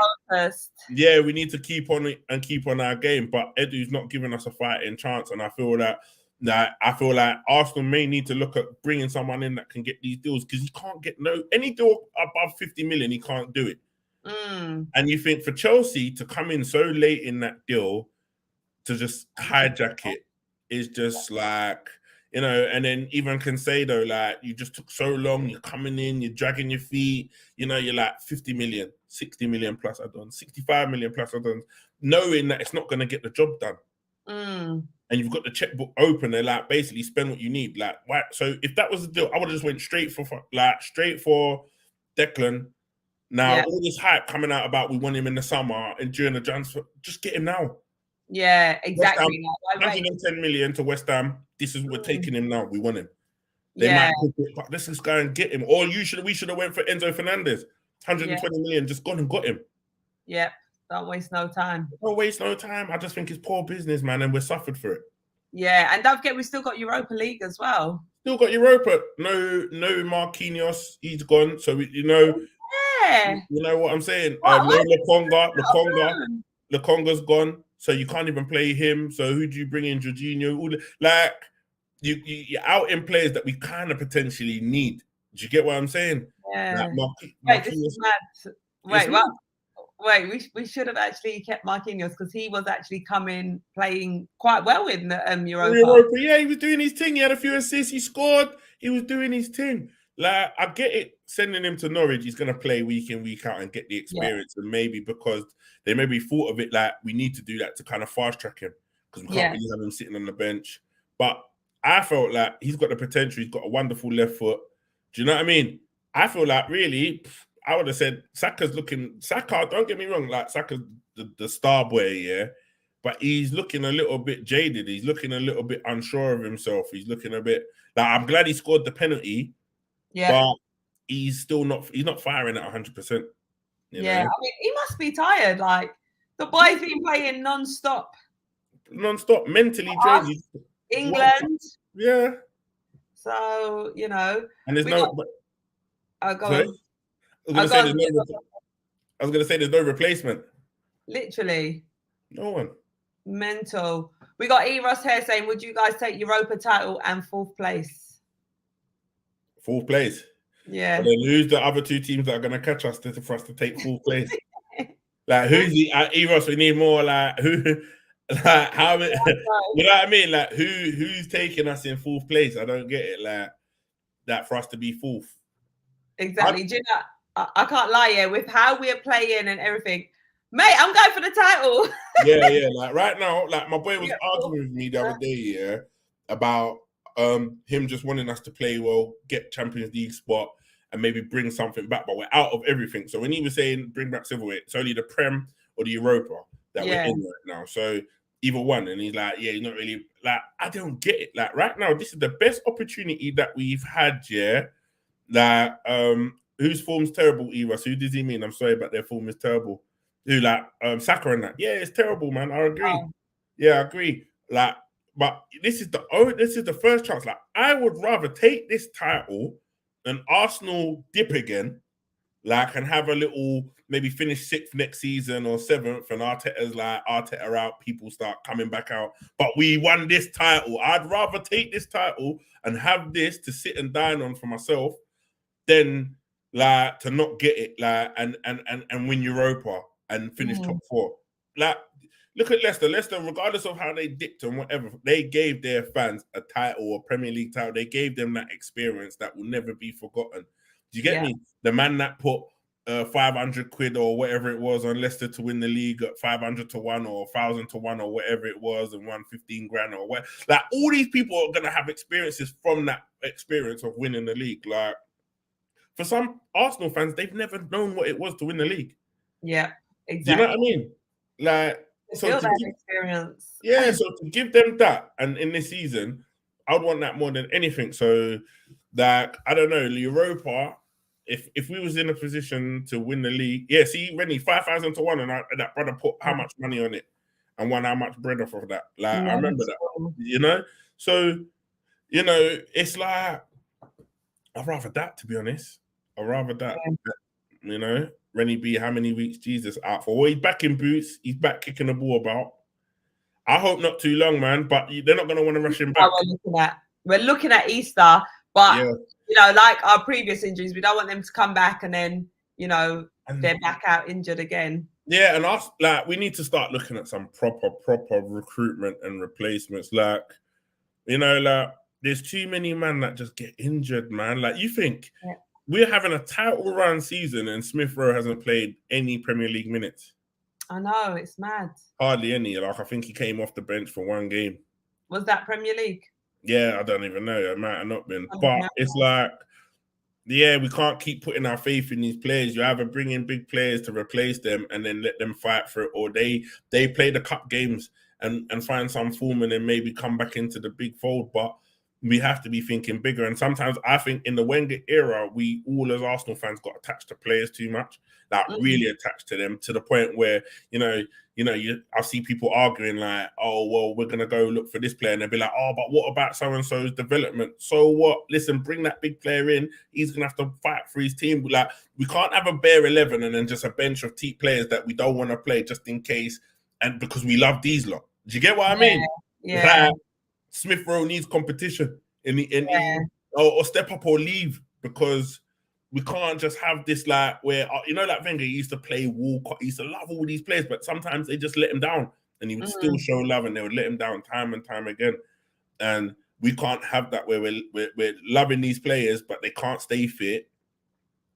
Yeah, we need to keep on it and keep on our game. But Edu's not giving us a fighting chance, and I feel like Arsenal may need to look at bringing someone in that can get these deals, because he can't get any deal above 50 million. He can't do it. And you think for Chelsea to come in so late in that deal to just hijack it is just like, and then even Concedo, like, you just took so long, you're coming in, you're dragging your feet, you're like 50 million, 60 million plus add-ons, 65 million plus add-ons, knowing that it's not going to get the job done. And you've got the checkbook open and like basically spend what you need. Like, why? So if that was the deal, I would have just went straight for Declan. Now, all this hype coming out about we want him in the summer and during the transfer, just get him now. Yeah, exactly. 110 million to West Ham. This is we're taking him now. We want him. They might put it, but let's just go and get him. Or we should have went for Enzo Fernandez. 120 million, just gone and got him. Yeah, don't waste no time. Don't waste no time. I just think it's poor business, man, and we're suffered for it. Yeah, and don't forget, we've still got Europa League as well. Still got Europa. No Marquinhos. He's gone. So Yeah. You know what I'm saying? No Lokonga's gone. So you can't even play him. So who do you bring in? Jorginho? You're out in players that we kind of potentially need. Do you get what I'm saying? Yeah. Wait, this is mad. Wait, what? Wait, we should have actually kept Marquinhos, because he was actually playing quite well in the Europa. Yeah, he was doing his thing. He had a few assists. He scored. He was doing his thing. Like, I get it. Sending him to Norwich, he's going to play week in, week out and get the experience. And maybe because they maybe thought of it like we need to do that to kind of fast track him, because we can't really have him sitting on the bench. But I felt like he's got the potential. He's got a wonderful left foot. Do you know what I mean? I feel like really, I would have said Saka, don't get me wrong, like Saka's the star boy, yeah. But he's looking a little bit jaded. He's looking a little bit unsure of himself. He's looking a bit like, I'm glad he scored the penalty. Yeah. But he's not firing at 100%. Yeah, I mean, he must be tired. Like, the boy's been playing non-stop. Mentally drained. England. Yeah. So, And there's no... go on. I was going to say there's no replacement. Literally. No one. Mental. We got Eros here saying, would you guys take Europa title and 4th place? 4th place. Yeah. And then who's the other 2 teams that are going to catch us for us to take 4th place? Like, who's the Eros? We need more like who, like how many, you know what I mean? Like who's taking us in 4th place? I don't get it. Like that for us to be 4th. Exactly. Do you know, I can't lie here with how we're playing and everything. Mate, I'm going for the title. Yeah. Like right now, like my boy was arguing with me the other day, about him just wanting us to play well, get Champions League spot, and maybe bring something back. But we're out of everything. So when he was saying bring back silverweight, it's only the Prem or the Europa that we're in right now. So either one. And he's like, yeah, he's not really like, I don't get it. Like right now, this is the best opportunity that we've had, Like whose form's terrible, Eva? So who does he mean? I'm sorry, but their form is terrible. Who like Saka and that? Yeah, it's terrible, man. I agree. Oh. Yeah, I agree. Like, but this is the first chance. Like, I would rather take this title than Arsenal dip again, like, and have a little maybe finish 6th next season or 7th, and Arteta's like Arteta out, people start coming back out. But we won this title. I'd rather take this title and have this to sit and dine on for myself than like to not get it, like and win Europa and finish top 4. Like, look at Leicester. Leicester, regardless of how they dipped and whatever, they gave their fans a title, a Premier League title. They gave them that experience that will never be forgotten. Do you get me? The man that put 500 quid or whatever it was on Leicester to win the league at 500 to 1 or 1,000 to 1 or whatever it was, and won 15 grand or what. Like, all these people are gonna have experiences from that experience of winning the league. Like, for some Arsenal fans, they've never known what it was to win the league. Yeah, exactly. Do you know what I mean? Like, so feel that experience. Yeah, so to give them that, and in this season, I'd want that more than anything. So, like, I don't know, Europa. If we was in a position to win the league, see, Rennie, 5,000 to 1, and that brother put how much money on it and won how much bread off of that. Like, I remember that, you know? So, you know, it's like, I'd rather that, to be honest. I'd rather that, you know? Rennie B, how many weeks Jesus out for? Well, he's back in boots. He's back kicking the ball about. I hope not too long, man, but they're not going to want to rush him back. We're looking at Easter, but... Yeah. You know, like our previous injuries, we don't want them to come back and then, you know, they're back out injured again. Yeah, and us, like, we need to start looking at some proper recruitment and replacements. Like, you know, like, there's too many men that just get injured, man. Like, you think we're having a title run season and Smith Rowe hasn't played any Premier League minutes? I know, it's mad. Hardly any. Like, I think he came off the bench for 1 game. Was that Premier League? Yeah, I don't even know. It might have not been. But it's like, we can't keep putting our faith in these players. You either bring in big players to replace them and then let them fight for it, or they play the cup games and find some form and then maybe come back into the big fold. But we have to be thinking bigger. And sometimes I think in the Wenger era, we all as Arsenal fans got attached to players too much, like really attached to them, to the point where, I see people arguing like, oh, well, we're going to go look for this player. And they'll be like, oh, but what about so-and-so's development? So what? Listen, bring that big player in. He's going to have to fight for his team. Like, we can't have a bare 11 and then just a bench of players that we don't want to play just in case, and because we love these lot. Do you get what I mean? Yeah. Like, Smith Rowe needs competition or step up or leave, because we can't just have this, like, where, like Wenger used to play Walcott, he used to love all these players, but sometimes they just let him down and he would still show love, and they would let him down time and time again. And we can't have that where we're loving these players, but they can't stay fit.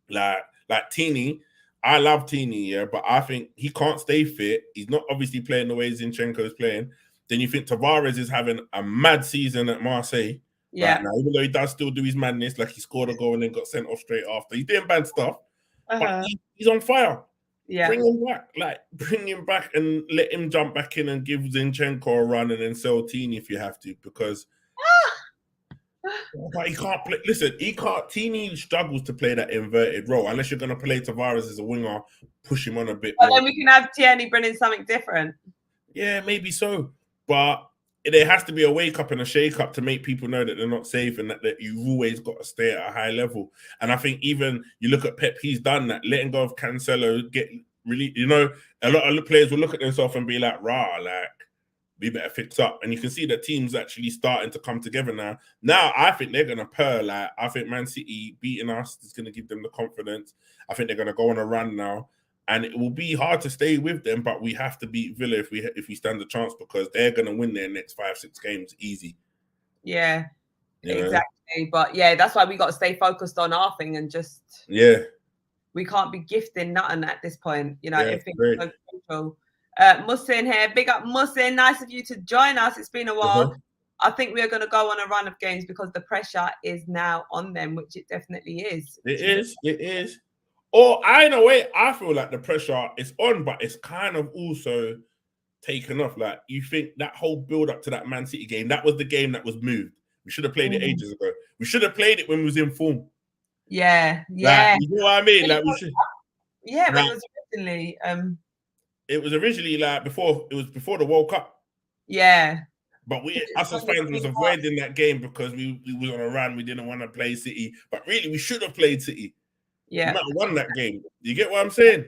Like Tini, I love Tini, but I think he can't stay fit. He's not obviously playing the way Zinchenko's playing. Then you think Tavares is having a mad season at Marseille. Yeah. Right now, even though he does still do his madness, like he scored a goal and then got sent off straight after. He's doing bad stuff, but he's on fire. Yeah. Bring him back and let him jump back in and give Zinchenko a run and then sell Tini if you have to, because but he can't play. Listen, Tini struggles to play that inverted role unless you're going to play Tavares as a winger, push him on a bit. Well, then we can have Tierney bringing something different. Yeah, maybe so. But there has to be a wake-up and a shake-up to make people know that they're not safe and that you've always got to stay at a high level. And I think even you look at Pep, he's done that. Letting go of Cancelo, get really, a lot of the players will look at themselves and be like, we better fix up. And you can see that teams actually starting to come together now. Now, I think they're going to purr. Like, I think Man City beating us is going to give them the confidence. I think they're going to go on a run now. And it will be hard to stay with them, but we have to beat Villa if we stand a chance, because they're going to win their next 5-6 games easy. Yeah, exactly. But yeah, that's why we got to stay focused on our thing and just... Yeah. We can't be gifting nothing at this point. Everything's so crucial Cool. Musin here. Big up, Musin. Nice of you to join us. It's been a while. I think we are going to go on a run of games because the pressure is now on them, which it definitely is. It is. Or either way, I feel like the pressure is on, but it's kind of also taken off. Like, you think that whole build up to that Man City game, that was the game that was moved. We should have played it ages ago. We should have played it when we was in form. Yeah. Like, you know what I mean? Like, we should. Yeah, but it was originally. It was originally like before the World Cup. Yeah. But us as fans was avoiding that game because we was on a run. We didn't want to play City. But really, we should have played City. Yeah. We might have won that game. You get what I'm saying?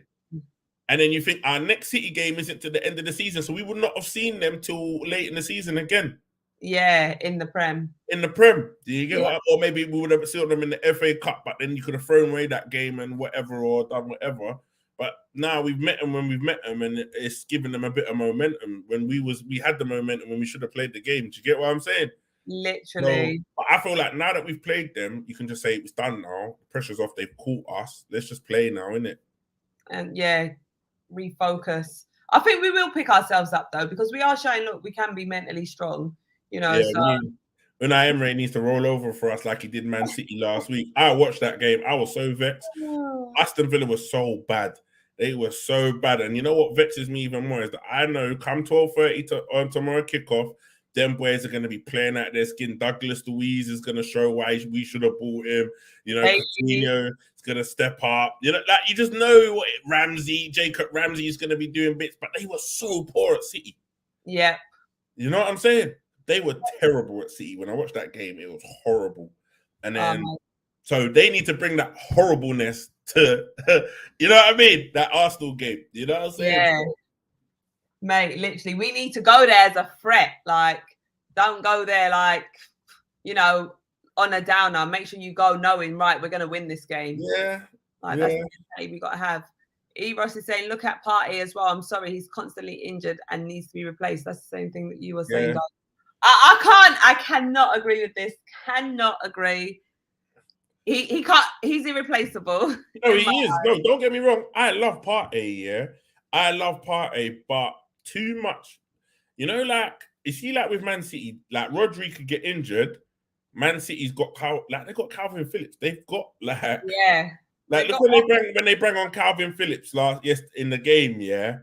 And then you think our next City game isn't to the end of the season. So we would not have seen them till late in the season again. Yeah, in the Prem. In the Prem. Do you get what? Or maybe we would have seen them in the FA Cup, but then you could have thrown away that game and whatever, or done whatever. But now we've met them when we've met them, and it's given them a bit of momentum. When we had the momentum when we should have played the game. Do you get what I'm saying? Literally. So, I feel like now that we've played them, you can just say it's done now. The pressure's off. They've caught us. Let's just play now, innit? And refocus. I think we will pick ourselves up though, because we are showing, look, we can be mentally strong. You know, Unai Emery needs to roll over for us like he did Man City last week. I watched that game. I was so vexed. Aston Villa was so bad. They were so bad. And you know what vexes me even more is that I know come 12:30 on tomorrow kickoff, them boys are going to be playing out their skin. Douglas Luiz is going to show why we should have bought him. You know, Coutinho is going to step up. You know, like you just know what Jacob Ramsey is going to be doing bits, but they were so poor at City. Yeah. You know what I'm saying? They were terrible at City. When I watched that game, it was horrible. And then, so they need to bring that horribleness to, you know what I mean? That Arsenal game. You know what I'm saying? Yeah. Mate, literally, we need to go there as a threat. Like, don't go there like, you know, on a downer. Make sure you go knowing, right, we're going to win this game. Yeah. Like, that's the mentality we got to have. Ross is saying, look at Partey as well. I'm sorry, he's constantly injured and needs to be replaced. That's the same thing that you were saying. I cannot agree with this. Cannot agree. He can't. He's irreplaceable. No, he is. No, don't get me wrong. I love Partey. Yeah, I love Partey, but too much. You know, like you see, like with Man City, like Rodri could get injured. Man City's got they got Calvin Phillips. They've got like look when they bring on Calvin Phillips in the game. Yeah,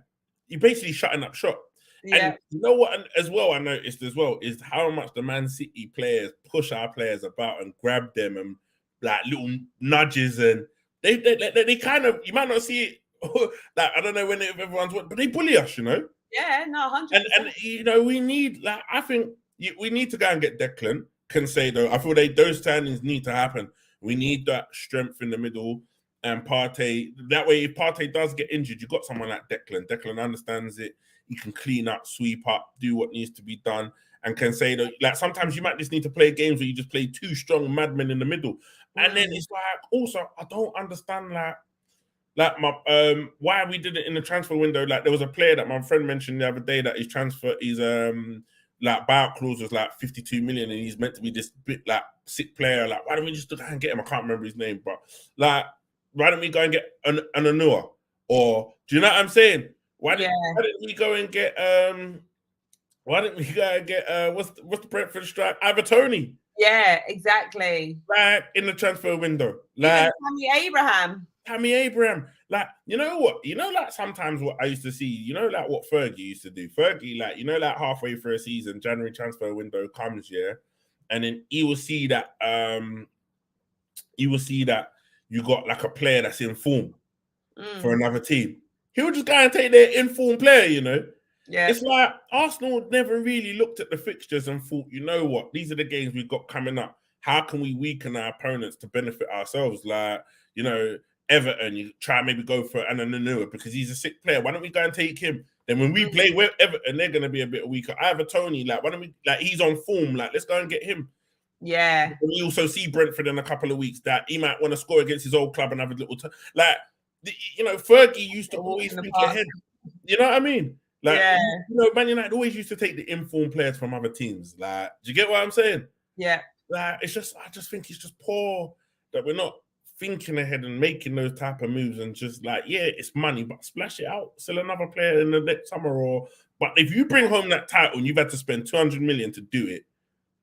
you're basically shutting up shop. Yeah. And you know what, as well, I noticed as well, is how much the Man City players push our players about and grab them and like little nudges, and they kind of, you might not see it, like I don't know when everyone's, but they bully us, you know. Yeah, no, 100%. And you know, we need, like, I think we need to go and get Declan. Cancelo. I feel those standings need to happen. We need that strength in the middle. And Partey, that way, if Partey does get injured, you've got someone like Declan. Declan understands it. He can clean up, sweep up, do what needs to be done. And can say that, like, sometimes you might just need to play games where you just play two strong madmen in the middle. And then it's like, also, I don't understand, like my why we did it in the transfer window. Like, there was a player that my friend mentioned the other day that his like buyout clause was like 52 million, and he's meant to be this bit like sick player. Like, why don't we just go and get him? I can't remember his name, but like, why don't we go and get an Anua? Or do you know what I'm saying? Why didn't we go and get what's the Brentford strike? Ivatoni. Yeah, exactly. Like in the transfer window. Like Tammy Abraham. Like, you know what? You know, like sometimes what I used to see, you know, like what Fergie used to do. Fergie, like, you know, like halfway through a season, January transfer window comes, yeah, and then you will see that you got like a player that's in form for another team. He'll just go and take their informed player, you know. Yeah. It's like Arsenal never really looked at the fixtures and thought, you know what, these are the games we've got coming up. How can we weaken our opponents to benefit ourselves? Like, you know, Everton, you try and maybe go for Ananua because he's a sick player. Why don't we go and take him? Then when we play with Everton, they're going to be a bit weaker. Ivatoni, like, why don't we, like, he's on form. Like, let's go and get him. Yeah. And we also see Brentford in a couple of weeks that he might want to score against his old club and have a little like, you know, Fergie used to always think ahead. You know what I mean? Like, you know, Man United always used to take the informed players from other teams. Like, do you get what I'm saying? Yeah. Like, it's just, I just think it's just poor that we're not thinking ahead and making those type of moves and just like, yeah, it's money, but splash it out, sell another player in the next summer. But if you bring home that title and you've had to spend 200 million to do it,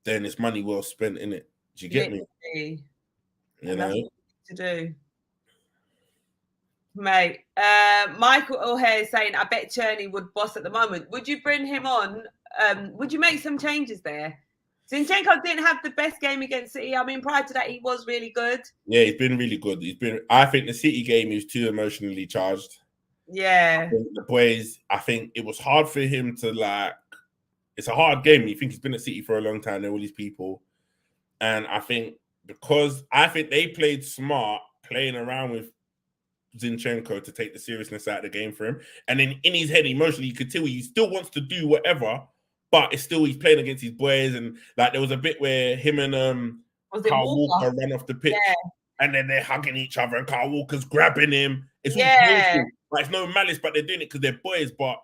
then it's money well spent, in it. Do you get me? You know, to do. Mate, Michael O'Hare is saying, I bet Cherney would boss at the moment. Would you bring him on? Would you make some changes there? Zinchenko didn't have the best game against City. I mean, prior to that, he was really good. Yeah, he's been really good. I think the City game is too emotionally charged. Yeah. The boys, I think it was hard for him to it's a hard game. You think he's been at City for a long time, there are all these people. And I think they played smart, playing around with Zinchenko to take the seriousness out of the game for him. And then in his head, emotionally, you could tell he still wants to do whatever, but it's still he's playing against his boys. And like there was a bit where him and Carl Walker ran off the pitch, and then they're hugging each other, and Carl Walker's grabbing him. It's all beautiful. Like, it's no malice, but they're doing it because they're boys. But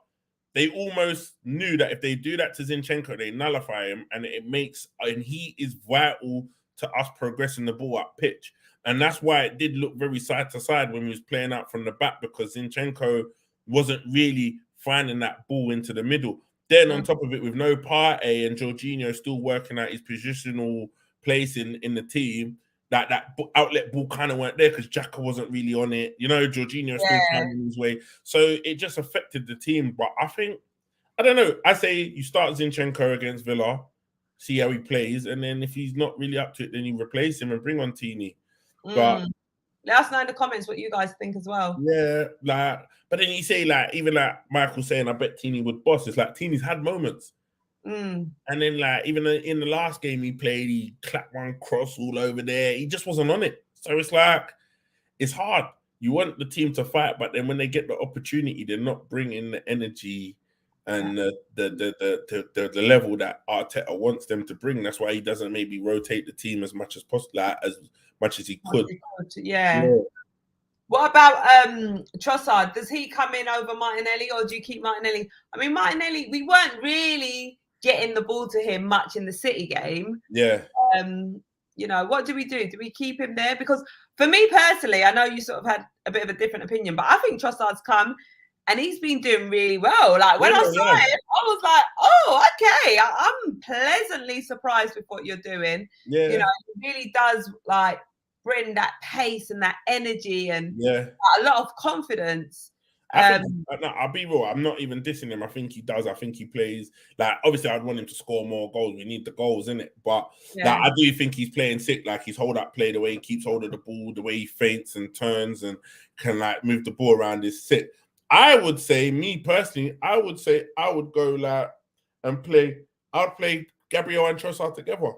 they almost knew that if they do that to Zinchenko, they nullify him, and he is vital to us progressing the ball up pitch. And that's why it did look very side to side when he was playing out from the back, because Zinchenko wasn't really finding that ball into the middle. Then on top of it, with no Partey and Jorginho still working out his positional place in the team, that outlet ball kind of weren't there because Xhaka wasn't really on it. You know, Jorginho still finding his way. So it just affected the team. But I don't know. I say you start Zinchenko against Villa, see how he plays, and then if he's not really up to it, then you replace him and bring on Tini. But let us know in the comments what you guys think as well. Yeah, but then you say even Michael saying, I bet Tini would boss. It's like Tini's had moments. And then even in the last game he played, he clapped one cross all over there. He just wasn't on it. So it's like, it's hard. You want the team to fight, but then when they get the opportunity, they're not bringing the energy and the level that Arteta wants them to bring. That's why he doesn't maybe rotate the team as much as possible, as much as he could. Yeah. What about Trossard? Does he come in over Martinelli, or do you keep Martinelli? I mean, Martinelli, we weren't really getting the ball to him much in the City game. Yeah. You know, what do we do? Do we keep him there? Because for me personally, I know you sort of had a bit of a different opinion, but I think Trossard's come and he's been doing really well. Like when I saw him, I was like, oh, okay. I'm pleasantly surprised with what you're doing. Yeah. You know, it really does bring that pace and that energy and a lot of confidence. I'll be real. I'm not even dissing him. I think he does. I think he plays obviously I'd want him to score more goals. We need the goals, innit? But I do think he's playing sick. Like his hold up play, the way he keeps hold of the ball, the way he feints and turns and can move the ball around is sick. I would say, me personally, I would go and play. I'd play Gabriel and Trossard together.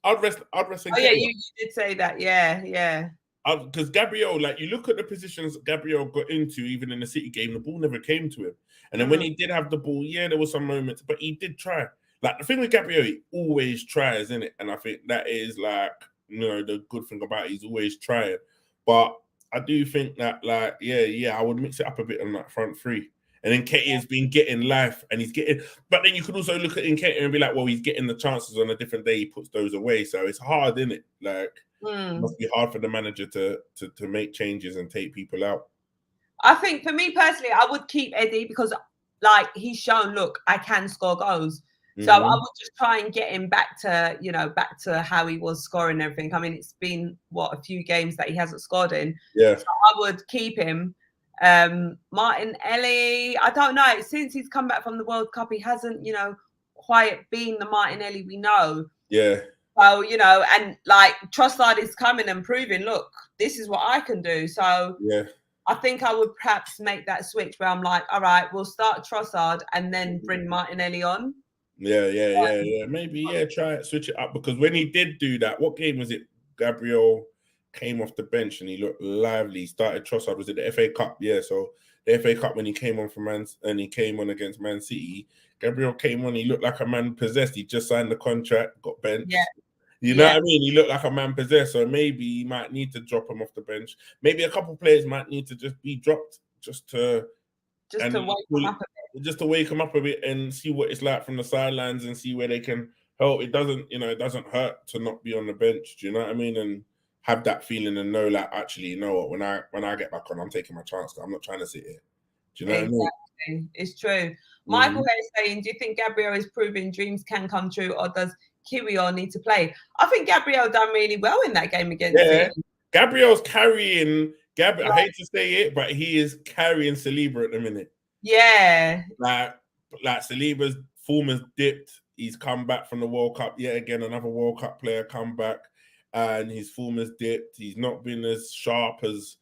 I'd rest. Oh yeah, you did say that. Yeah. Because Gabriel, you look at the positions Gabriel got into, even in the City game, the ball never came to him. And then when he did have the ball, there were some moments, but he did try. The thing with Gabriel, he always tries, isn't it? And I think that is the good thing about it, he's always trying. But I do think that I would mix it up a bit on that front three. And then Nketiah has been getting life, and he's getting. But then you could also look at Nketiah and be like, well, he's getting the chances on a different day. He puts those away, so it's hard, isn't it? It must be hard for the manager to make changes and take people out. I think for me personally, I would keep Eddie because he's shown, look, I can score goals. So I would just try and get him back to how he was scoring and everything. I mean, it's been a few games that he hasn't scored in. Yeah. So I would keep him. Martinelli, I don't know. Since he's come back from the World Cup, he hasn't, quite been the Martinelli we know. Yeah. So, and Trossard is coming and proving, look, this is what I can do. So I think I would perhaps make that switch where I'm like, all right, we'll start Trossard and then bring Martinelli on. Yeah. Maybe, try it, switch it up. Because when he did do that, what game was it? Gabriel came off the bench and he looked lively. He started Trossard. Was it the FA Cup? Yeah, so the FA Cup when he came on he came on against Man City, Gabriel came on, he looked like a man possessed. He just signed the contract, got benched. Yeah. You know what I mean? He looked like a man possessed. So maybe he might need to drop him off the bench. Maybe a couple players might need to just be dropped just to wake him up a bit. Just to wake him up a bit and see what it's like from the sidelines and see where they can help. It doesn't hurt to not be on the bench. Do you know what I mean? And have that feeling and know, like, actually, you know what, when I get back on, I'm taking my chance. I'm not trying to sit here. Do you know what I mean? It's true. Michael here is saying, do you think Gabriel is proving dreams can come true, or does Kiwior need to play? I think Gabriel done really well in that game against City. Gabriel's carrying. I hate to say it, but he is carrying Saliba at the minute. Yeah. Like Saliba's form has dipped. He's come back from the World Cup yet again. Another World Cup player come back, and his form has dipped. He's not been as sharp as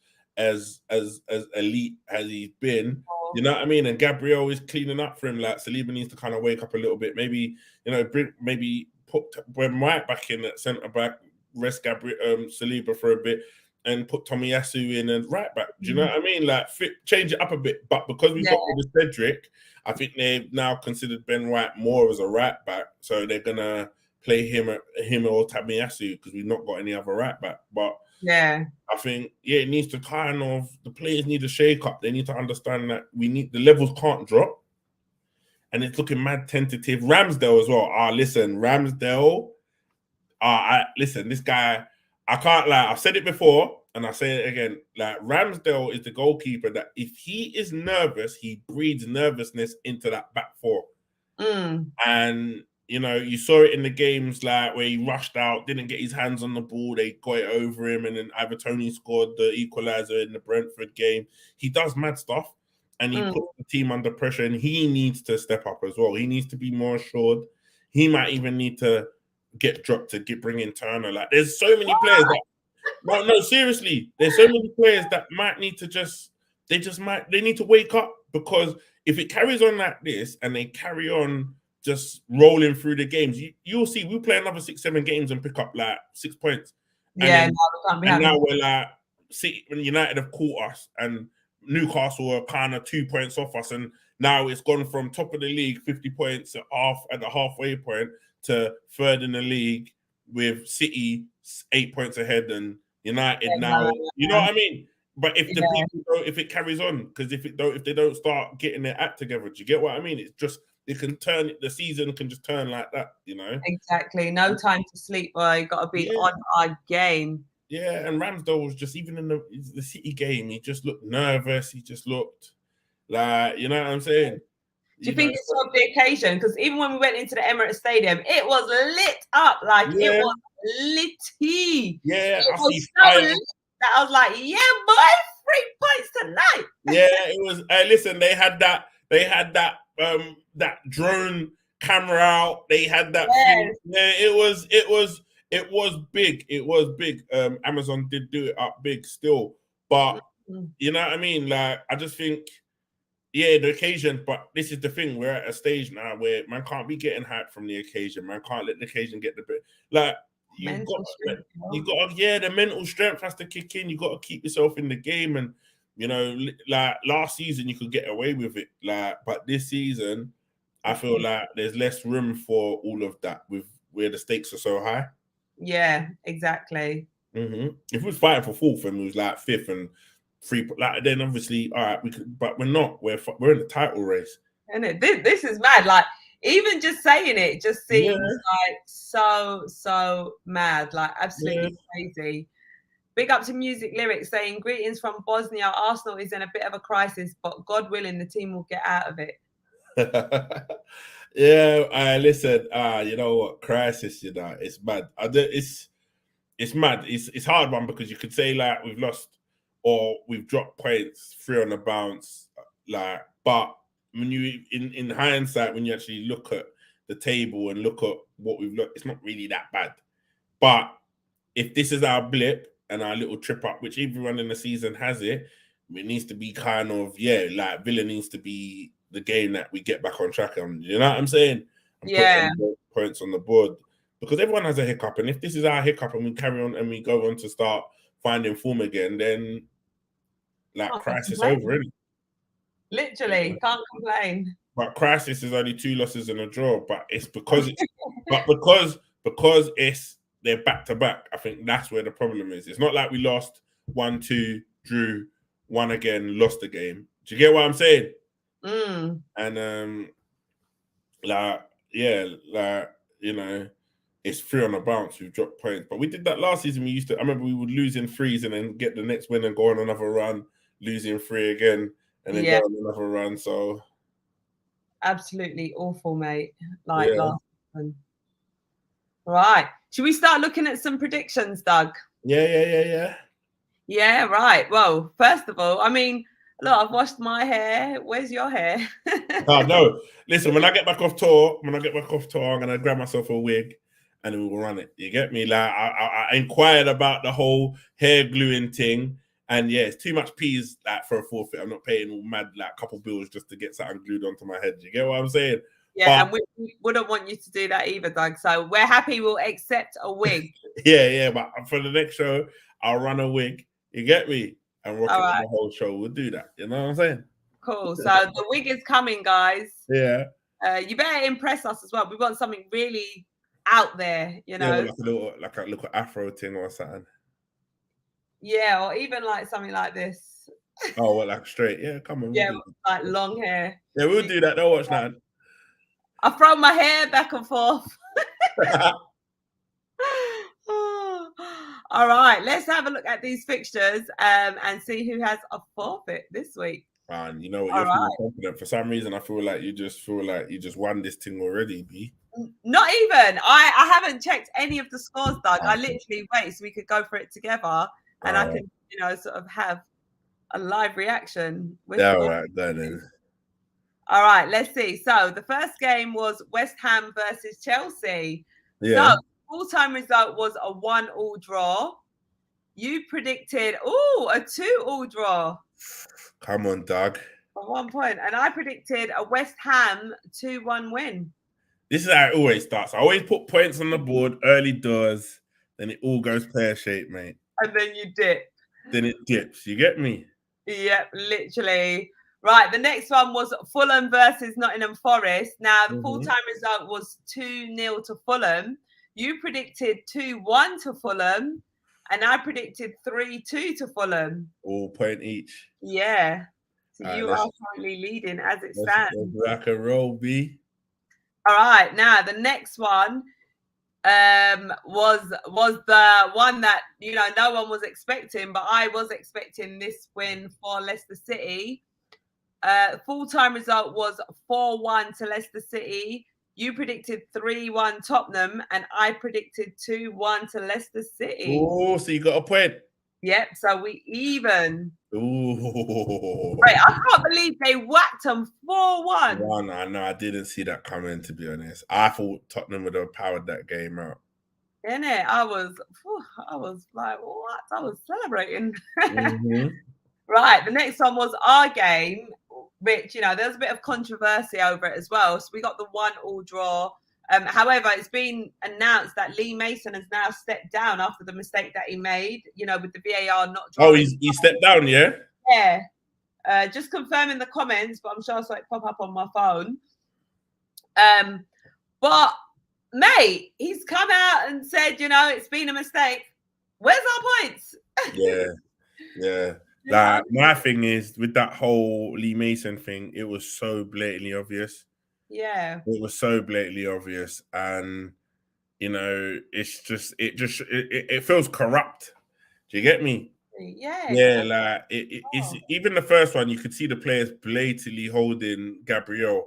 elite as he's been. You know what I mean? And Gabriel is cleaning up for him. Like, Saliba needs to kind of wake up a little bit. Maybe, you know, maybe put Ben White back in at centre back, rest Saliba for a bit, and put Tomiyasu in and right back. Do you know what I mean? Like, change it up a bit. But because we've got rid of Cedric, I think they've now considered Ben White more as a right back. So they're gonna play him or Tomiyasu because we've not got any other right back. But yeah, I think it needs to the players need to shake up. They need to understand that the levels can't drop, and it's looking mad tentative. Ramsdale as well. Listen, Ramsdale. Listen, this guy. I can't lie. I've said it before, and I say it again. Like, Ramsdale is the goalkeeper that if he is nervous, he breeds nervousness into that back four. And you know, you saw it in the games like where he rushed out, didn't get his hands on the ball, they got it over him, and then Ivan Toney scored the equalizer in the Brentford game. He does mad stuff, and he puts the team under pressure, and he needs to step up as well. He needs to be more assured. He might even need to get dropped to bring in Turner. Like, there's so many players that no, seriously, there's so many players that might need to they need to wake up, because if it carries on like this and they carry on just rolling through the games, you'll see we play another 6-7 games and pick up like 6 points. And now we're like, City and United have caught us, and Newcastle are kind of 2 points off us, and now it's gone from top of the league 50 points at the halfway point to third in the league with City 8 points ahead and United now. You know what I mean? But if if it carries on, because if they don't start getting their act together, do you get what I mean? It's just the season can just turn like that, you know? Exactly. No time to sleep, boy. Got to be on our game. Yeah, and Ramsdale was just, even in the City game, he just looked nervous. He just looked like, you know what I'm saying? Do you think it's of the occasion? Because even when we went into the Emirates Stadium, it was lit up. Like, it was litty. Yeah, it was so lit that I was like, yeah, boy, 3 points tonight. Yeah, it was. Listen, they had that that drone camera out. They had that thing. Yeah, it was big. It was big. Amazon did do it up big still. But you know what I mean? Like, I just think, the occasion, but this is the thing. We're at a stage now where man can't be getting hyped from the occasion. Man can't let the occasion get the bit. Like, the mental strength has to kick in. You got to keep yourself in the game, and you know, like last season you could get away with it. Like, but this season, I feel like there's less room for all of that with where the stakes are so high. Yeah, exactly. If we was fighting for fourth and we was like fifth and three, like, then obviously, all right, we could, but we're not. We're in the title race. And this is mad. Like, even just saying it just seems like so mad. Like, absolutely crazy. Big up to Music Lyrics saying, greetings from Bosnia. Arsenal is in a bit of a crisis, but God willing, the team will get out of it. Listen, you know what, crisis, you know, it's mad. It's mad. It's hard one, because you could say like we've lost or we've dropped points 3 on the bounce, like, but when you in hindsight, when you actually look at the table and look at what we've looked, it's not really that bad. But if this is our blip and our little trip up, which everyone in the season has it needs to be kind of, like, Villa needs to be the game that we get back on track on. You know what I'm saying? And put points on the board, because everyone has a hiccup, and if this is our hiccup and we carry on and we go on to start finding form again, then like crisis over, isn't it? Literally, can't complain. But crisis is only 2 losses and a draw, but it's because it's they're back to back. I think that's where the problem is. It's not like we lost 1-2, drew, won again, lost the game. Do you get what I'm saying? And you know, it's 3 on the bounce. We've dropped points, but we did that last season. I remember we would lose in 3s and then get the next win and go on another run, losing 3 again, and then go on another run. So absolutely awful, mate. Like last one. Right. Should we start looking at some predictions, Doug? Yeah. Yeah, right. Well, first of all, I mean, look, I've washed my hair. Where's your hair? Oh no. Listen, when I get back off tour, I'm gonna grab myself a wig and then we'll run it. You get me? Like I inquired about the whole hair gluing thing. And yeah, it's too much peas like for a forfeit. I'm not paying all mad like a couple bills just to get something glued onto my head. You get what I'm saying? Yeah, and we wouldn't want you to do that either, Doug. So we're happy we'll accept a wig. yeah, but for the next show, I'll run a wig. You get me? And rock it the whole show. We'll do that. You know what I'm saying? Cool. So the wig is coming, guys. Yeah. You better impress us as well. We want something really out there, you know. Yeah, like a little afro thing or something. Yeah, or even like something like this. Oh, well, like straight. Yeah, come on. Yeah, like long hair. Yeah, we'll do that. Don't watch that. I throw my hair back and forth. All right, let's have a look at these fixtures and see who has a forfeit this week. Man, you know what? You're feeling confident. For some reason, I feel like you just won this thing already, B. Not even. I haven't checked any of the scores, Doug. I literally wait so we could go for it together and I can, you know, sort of have a live reaction. Yeah, all right, then. All right, let's see. So the first game was West Ham versus Chelsea. Yeah. So full-time result was a 1-1 draw. You predicted, a 2-2 draw. Come on, Doug. At 1 point. And I predicted a West Ham 2-1 win. This is how it always starts. I always put points on the board early doors, then it all goes pear-shaped, mate. And then you dip. Then it dips. You get me? Yep, literally. Right, the next one was Fulham versus Nottingham Forest. Now, the full-time result was 2-0 to Fulham. You predicted 2-1 to Fulham, and I predicted 3-2 to Fulham. All point each. Yeah. So you are currently leading as it stands. Rock and roll, B. All right, now the next one was the one that, you know, no one was expecting, but I was expecting this win for Leicester City. Full-time result was 4-1 to Leicester City. You predicted 3-1 Tottenham, and I predicted 2-1 to Leicester City. Oh, so you got a point. Yep, so we even. Ooh. Right, I can't believe they whacked them 4-1. No, I didn't see that coming, to be honest. I thought Tottenham would have powered that game out. Innit? I was like, what? I was celebrating. Right, the next one was our game, which, you know, there's a bit of controversy over it as well. So we got the 1-1 draw. However, it's been announced that Lee Mason has now stepped down after the mistake that he made, you know, with the VAR not drawing. Oh, he stepped down, yeah? Yeah. Just confirming the comments, but I'm sure it's like pop up on my phone. But, mate, he's come out and said, you know, it's been a mistake. Where's our points? Yeah. Like, my thing is, with that whole Lee Mason thing, it was so blatantly obvious. Yeah. It was so blatantly obvious. And, you know, it feels corrupt. Do you get me? Yeah. Like, it's even the first one, you could see the players blatantly holding Gabriel.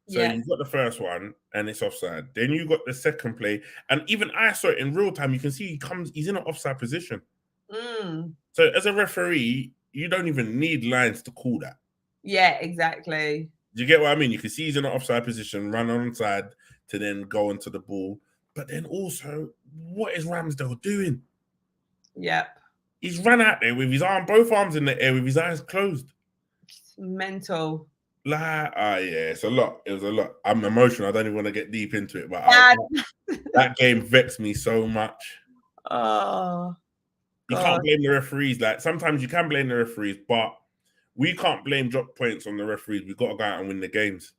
So you've got the first one, and it's offside. Then you got the second play. And even I saw it in real time. You can see he's in an offside position. So as a referee, you don't even need lines to call that. Yeah, exactly. Do you get what I mean? You can see he's in an offside position, run onside to then go into the ball. But then also, what is Ramsdale doing? Yep. He's run out there with both arms in the air, with his eyes closed. It's mental. Like, it's a lot. It was a lot. I'm emotional. I don't even want to get deep into it, but that game vexed me so much. Oh. You can't blame the referees. Like, sometimes you can blame the referees, but we can't blame drop points on the referees. We've got to go out and win the games.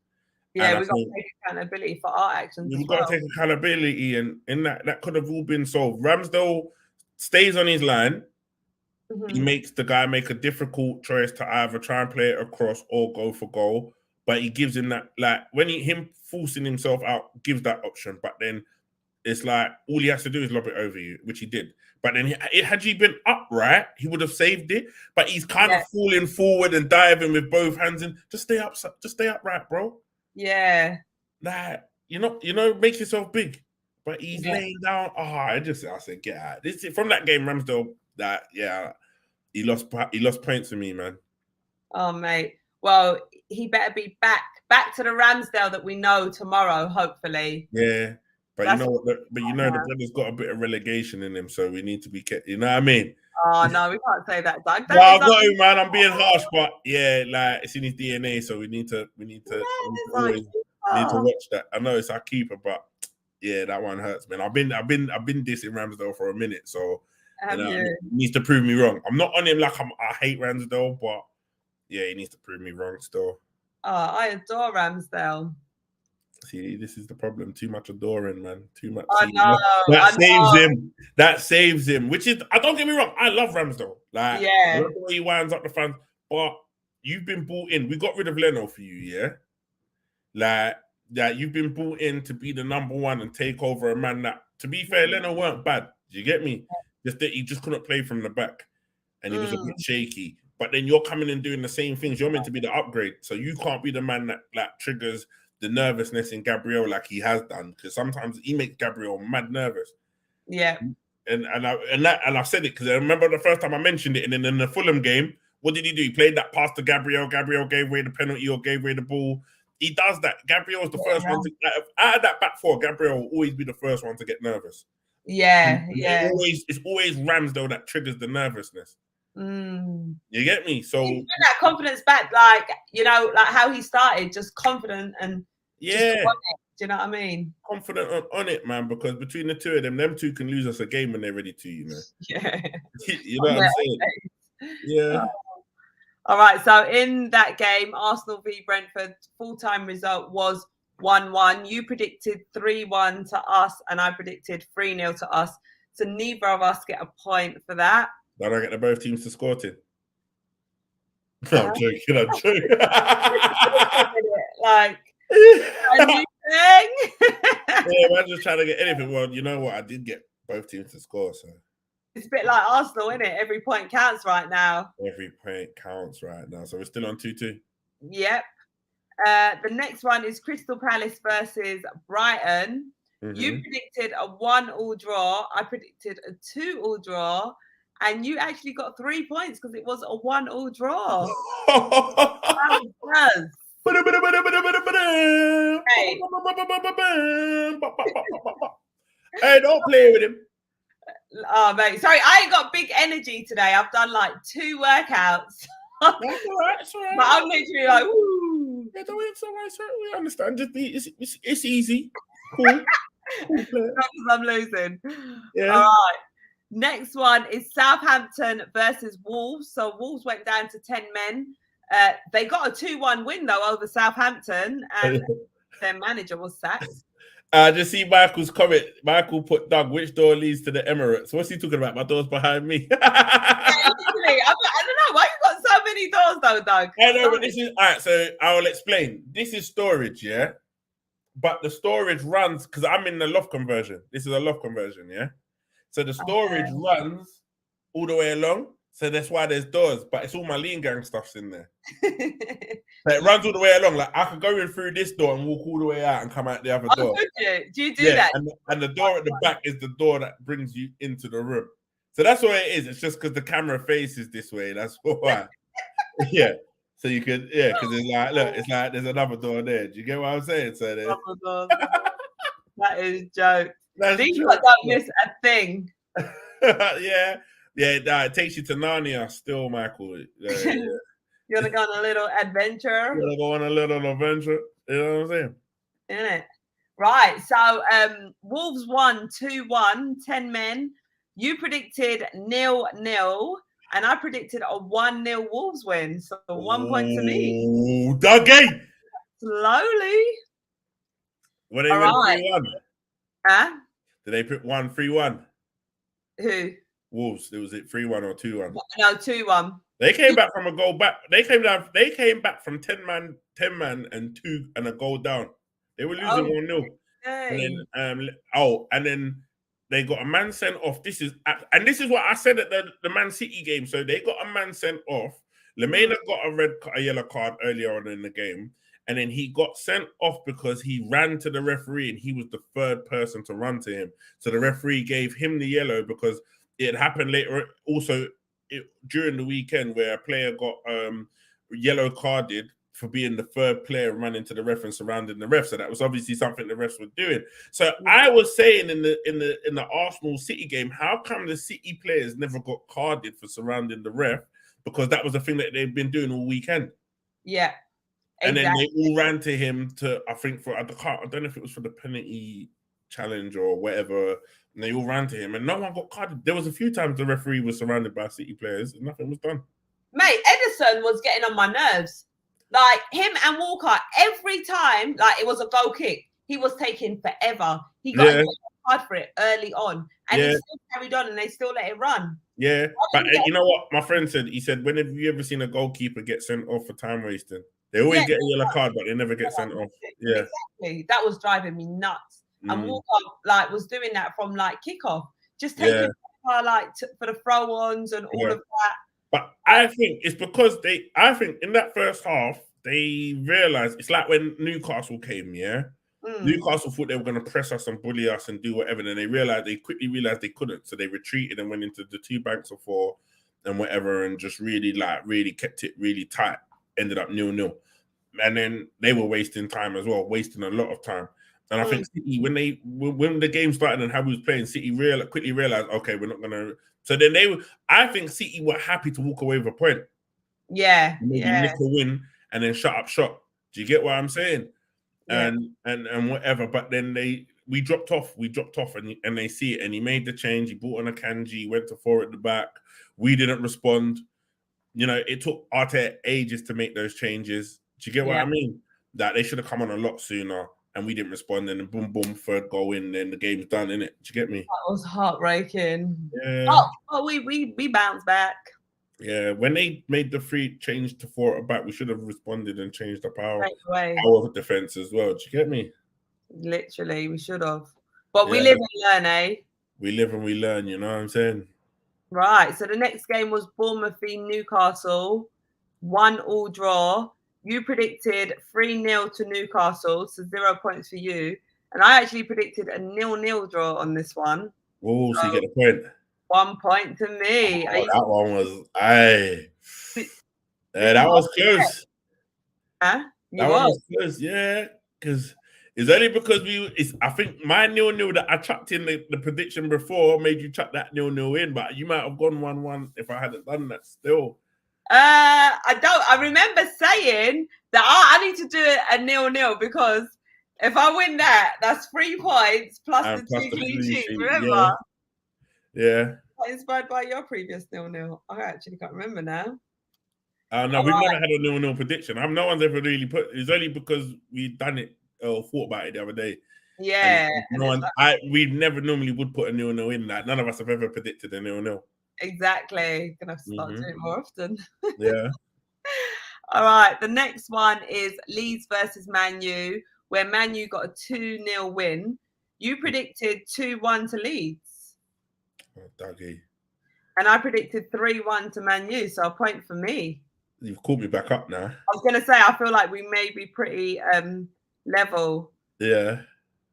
Yeah, we've got to take accountability for our actions. We've got to take accountability, and in that could have all been solved. Ramsdale stays on his line. He makes the guy make a difficult choice to either try and play it across or go for goal. But he gives him that, like, when him forcing himself out gives that option. But then it's like all he has to do is lob it over you, which he did. But then had he been upright, he would have saved it. But he's kind of falling forward and diving with both hands in. Just stay upright, bro. Yeah. Like, make yourself big. But he's laying down. I said, get out. This from that game, Ramsdale. He lost points for me, man. Oh, mate. Well, he better be back to the Ramsdale that we know tomorrow, hopefully. Yeah. But the brother's got a bit of relegation in him, so we need to be careful. You know what I mean? Oh no, we can't say that, Doug. No, I've got him, man. I'm being harsh, but like it's in his DNA, so we need to watch that. I know it's our keeper, but yeah, that one hurts, man. I've been dissing Ramsdale for a minute, so he needs to prove me wrong. I'm not on him like I hate Ramsdale, but yeah, he needs to prove me wrong still. Oh, I adore Ramsdale. See, this is the problem. Too much adoring, man. Too much. That saves him. Which is, I don't get me wrong. I love Ramsdale. Like, I love the way he winds up the fans. But you've been brought in. We got rid of Leno for you, yeah. Like that, you've been brought in to be the number one and take over a man that, to be fair, Leno weren't bad. Do you get me? Just that he just couldn't play from the back, and he was a bit shaky. But then you're coming and doing the same things. You're meant to be the upgrade, so you can't be the man that like triggers the nervousness in Gabriel like he has done, because sometimes he makes Gabriel mad nervous. Yeah. And I've said it because I remember the first time I mentioned it, and then in the Fulham game, what did he do? He played that pass to Gabriel. Gabriel gave away the penalty or gave away the ball. He does that. Gabriel's the first one to, out of that back four, Gabriel will always be the first one to get nervous. Yeah. It's always Ramsdale that triggers the nervousness. You get me? So that confidence back, like like how he started, just confident and do you know what I mean? Confident on it, man. Because between the two of them two can lose us a game when they're ready to, Yeah. You know what I'm saying? Yeah. All right. So in that game, Arsenal v Brentford, full-time result was 1-1. You predicted 3-1 to us, and I predicted 3-0 to us. So neither of us get a point for that. I don't get the both teams to score to. No, I'm joking. Like a new thing. I'm just trying to get anything. Well, you know what? I did get both teams to score, so it's a bit like Arsenal, isn't it? Every point counts right now. Every point counts right now. So we're still on 2-2. Yep. The next one is Crystal Palace versus Brighton. You predicted a 1-1 draw. I predicted a 2-2 draw. And you actually got 3 points because it was a 1-1 draw. Hey, don't play with him. Oh, mate. Sorry, I ain't got big energy today. I've done like 2 workouts. That's all right. But I'm literally like, woo. Yeah, it's all right, sir. We understand. It's easy. Cool. Because I'm losing. Yeah. All right. Next one is Southampton versus Wolves. So Wolves went down to 10 men. They got a 2-1 win, though, over Southampton. And their manager was sacked. Just see Michael's comment. Michael put, Doug, which door leads to the Emirates? What's he talking about? My door's behind me. I don't know. Why you got so many doors, though, Doug? I know, but this is... All right, so I will explain. This is storage, yeah? But the storage runs... Because I'm in the loft conversion. This is a loft conversion, yeah? So the storage runs all the way along. So that's why there's doors. But it's all my lean gang stuff's in there. So it runs all the way along. Like I could go in through this door and walk all the way out and come out the other door. Do you do that? And the door at the back is the door that brings you into the room. So that's what it is. It's just because the camera faces this way. That's why. Yeah. So you could, because it's like, look, it's like there's another door there. Do you get what I'm saying? So that is a joke. These don't miss a thing. Yeah, it takes you to Narnia still, Michael. Yeah. You want to go on a little adventure? You want to go on a little adventure? You know what I'm saying? Isn't it? Right. So Wolves won 2-1, 10 men. You predicted 0-0, and I predicted a 1-0 Wolves win. So 1 point to me. Dougie! Slowly. Were they win 3-1? Huh? Did they put 1-3-1? Who? Wolves. Was it 3-1 or 2-1? No, 2-1. They came back from a goal back. They came back from 10 man and a goal down. They were losing 1-0. And then they got a man sent off. This is what I said at the Man City game. So they got a man sent off. Lemena got a yellow card earlier on in the game, and then he got sent off because he ran to the referee, and he was the third person to run to him. So the referee gave him the yellow because it happened later. Also, during the weekend where a player got yellow carded for being the third player running to the ref and surrounding the ref. So that was obviously something the refs were doing. So I was saying in the Arsenal City game, how come the City players never got carded for surrounding the ref? Because that was the thing that they've been doing all weekend. Yeah. And then they all ran to him to, I think I don't know if it was for the penalty challenge or whatever. And they all ran to him and no one got carded. There was a few times the referee was surrounded by City players and nothing was done. Mate, Edison was getting on my nerves. Like him and Walker, every time, like it was a goal kick, he was taking forever. He got a card for it early on, and he still carried on, and they still let it run. Yeah, but you know what my friend said? He said, "When have you ever seen a goalkeeper get sent off for time wasting? They always get a yellow card, but they never get sent off." Yeah, exactly. That was driving me nuts. And Walker was doing that from kickoff, just taking for the throw-ons and all of that. But I think it's because I think in that first half, they realized it's like when Newcastle came, Newcastle thought they were going to press us and bully us and do whatever. And they quickly realized they couldn't. So they retreated and went into the 2 banks of 4 and whatever and just really kept it really tight. Ended up 0-0. And then they were wasting time as well, wasting a lot of time. And I think City, when the game started and how we was playing, City quickly realized, okay, we're not going to. So then I think City were happy to walk away with a point. Yeah. Maybe nick a win and then shut up shop. Do you get what I'm saying? Yeah. And whatever. But then we dropped off and they see it. And he made the change. He brought on a Kanji, went to 4 at the back. We didn't respond. You know, it took Arteta ages to make those changes. Do you get what I mean? That they should have come on a lot sooner. And we didn't respond, and then boom, boom, third goal in, then the game's done, innit? Do you get me? That was heartbreaking. Yeah. We bounced back. Yeah, when they made the 3 change to 4 at the back, we should have responded and changed up our defense as well. Do you get me? Literally, we should have. But we live and learn, eh? We live and we learn, you know what I'm saying? Right. So the next game was Bournemouth v Newcastle, 1-1 draw. You predicted 3-0 to Newcastle, so 0 points for you. And I actually predicted a 0-0 draw on this one. Oh, so you get a point. 1 point to me. Oh, that one was that was close. Huh? That one was close, yeah. Because it's only because I think my 0-0 that I chucked in the prediction before made you chuck that 0-0 in, but you might have gone 1-1 if I hadn't done that still. I remember saying that I need to do a 0-0 because if I win that's 3 points plus the 2 clean sheets. Remember? Yeah. Inspired by your previous 0-0. I actually can't remember now. No, we've never had a 0-0 prediction. No one's ever really it's only because we've done it or thought about it the other day. Yeah. We never normally would put a 0-0 in that. None of us have ever predicted a 0-0. Exactly. Gonna have to start doing it more often. Yeah. All right. The next one is Leeds versus Man U, where Man U got a 2-0 win. You predicted 2-1 to Leeds. Oh, Dougie. And I predicted 3-1 to Man U, so a point for me. You've called me back up now. I was gonna say I feel like we may be pretty level. Yeah.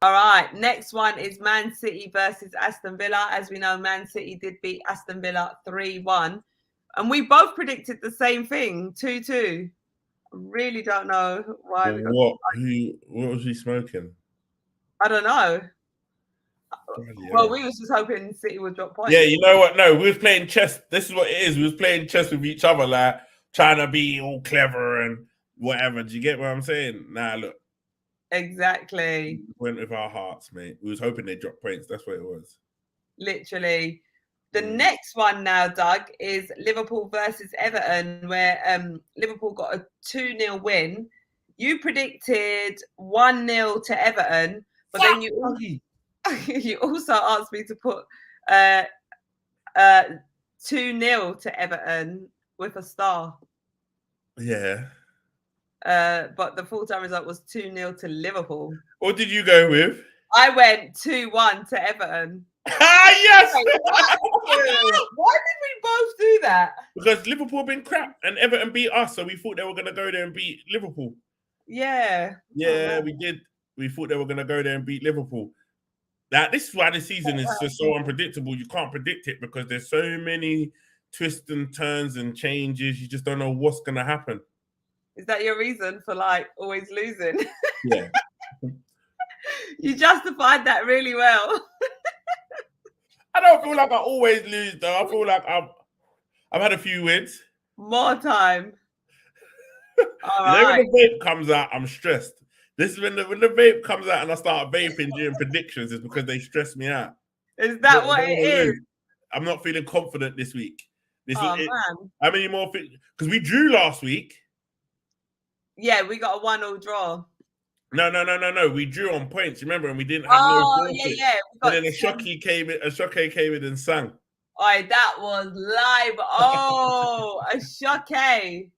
All right, next one is Man City versus Aston Villa. As we know, Man City did beat Aston Villa 3-1. And we both predicted the same thing, 2-2. Really don't know why. What was he smoking? I don't know. Well, we was just hoping City would drop points. Yeah, you know what? No, we was playing chess. This is what it is. We was playing chess with each other, like trying to be all clever and whatever. Do you get what I'm saying? Nah, look. Exactly. We went with our hearts, mate. We was hoping they'd drop points. That's what it was. Literally. The next one now, Doug, is Liverpool versus Everton, where Liverpool got a 2-0 win. You predicted 1-0 to Everton, but then you also asked me to put 2-0 to Everton with a star. Yeah. But the full-time result was 2-0 to Liverpool. What did you go with? I went 2-1 to Everton. Yes! Wait, why did we both do that? Because Liverpool been crap and Everton beat us, so we thought they were going to go there and beat Liverpool. Yeah. Yeah, we did. We thought they were going to go there and beat Liverpool. This is why the season is just so unpredictable. You can't predict it because there's so many twists and turns and changes. You just don't know what's going to happen. Is that your reason for like always losing? Yeah. You justified that really well. I don't feel like I always lose though. I feel like I've had a few wins. More time. All You know, right. when the vape comes out, I'm stressed. This is when the vape comes out and I start vaping during predictions is because they stress me out. Is that what it is? I'm not feeling confident this week. Man. How many more? Because we drew last week. Yeah, we got a 1-1 draw. No. We drew on points, remember? And we didn't have no forfeit. Yeah. And then a shocky came in and sang. Oh, that was live. Oh, a shocky.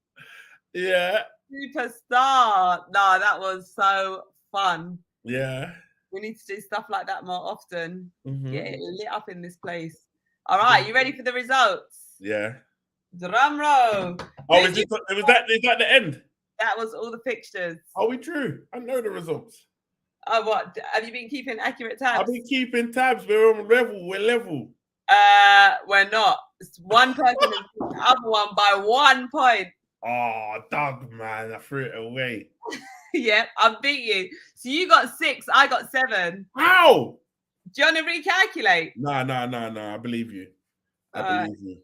Yeah. Superstar. No, that was so fun. Yeah. We need to do stuff like that more often. Mm-hmm. Get it lit up in this place. All right, you ready for the results? Yeah. Drum roll. Oh, is that the end? That was all the fixtures. Oh, we drew. I know the results. Oh, what? Have you been keeping accurate tabs? I've been keeping tabs. We're on level. We're level. We're not. It's one person is the other one by 1 point. Oh, Doug, man. I threw it away. Yep, I beat you. So you got 6, I got 7. How? Do you want to recalculate? No. I believe you. I believe you.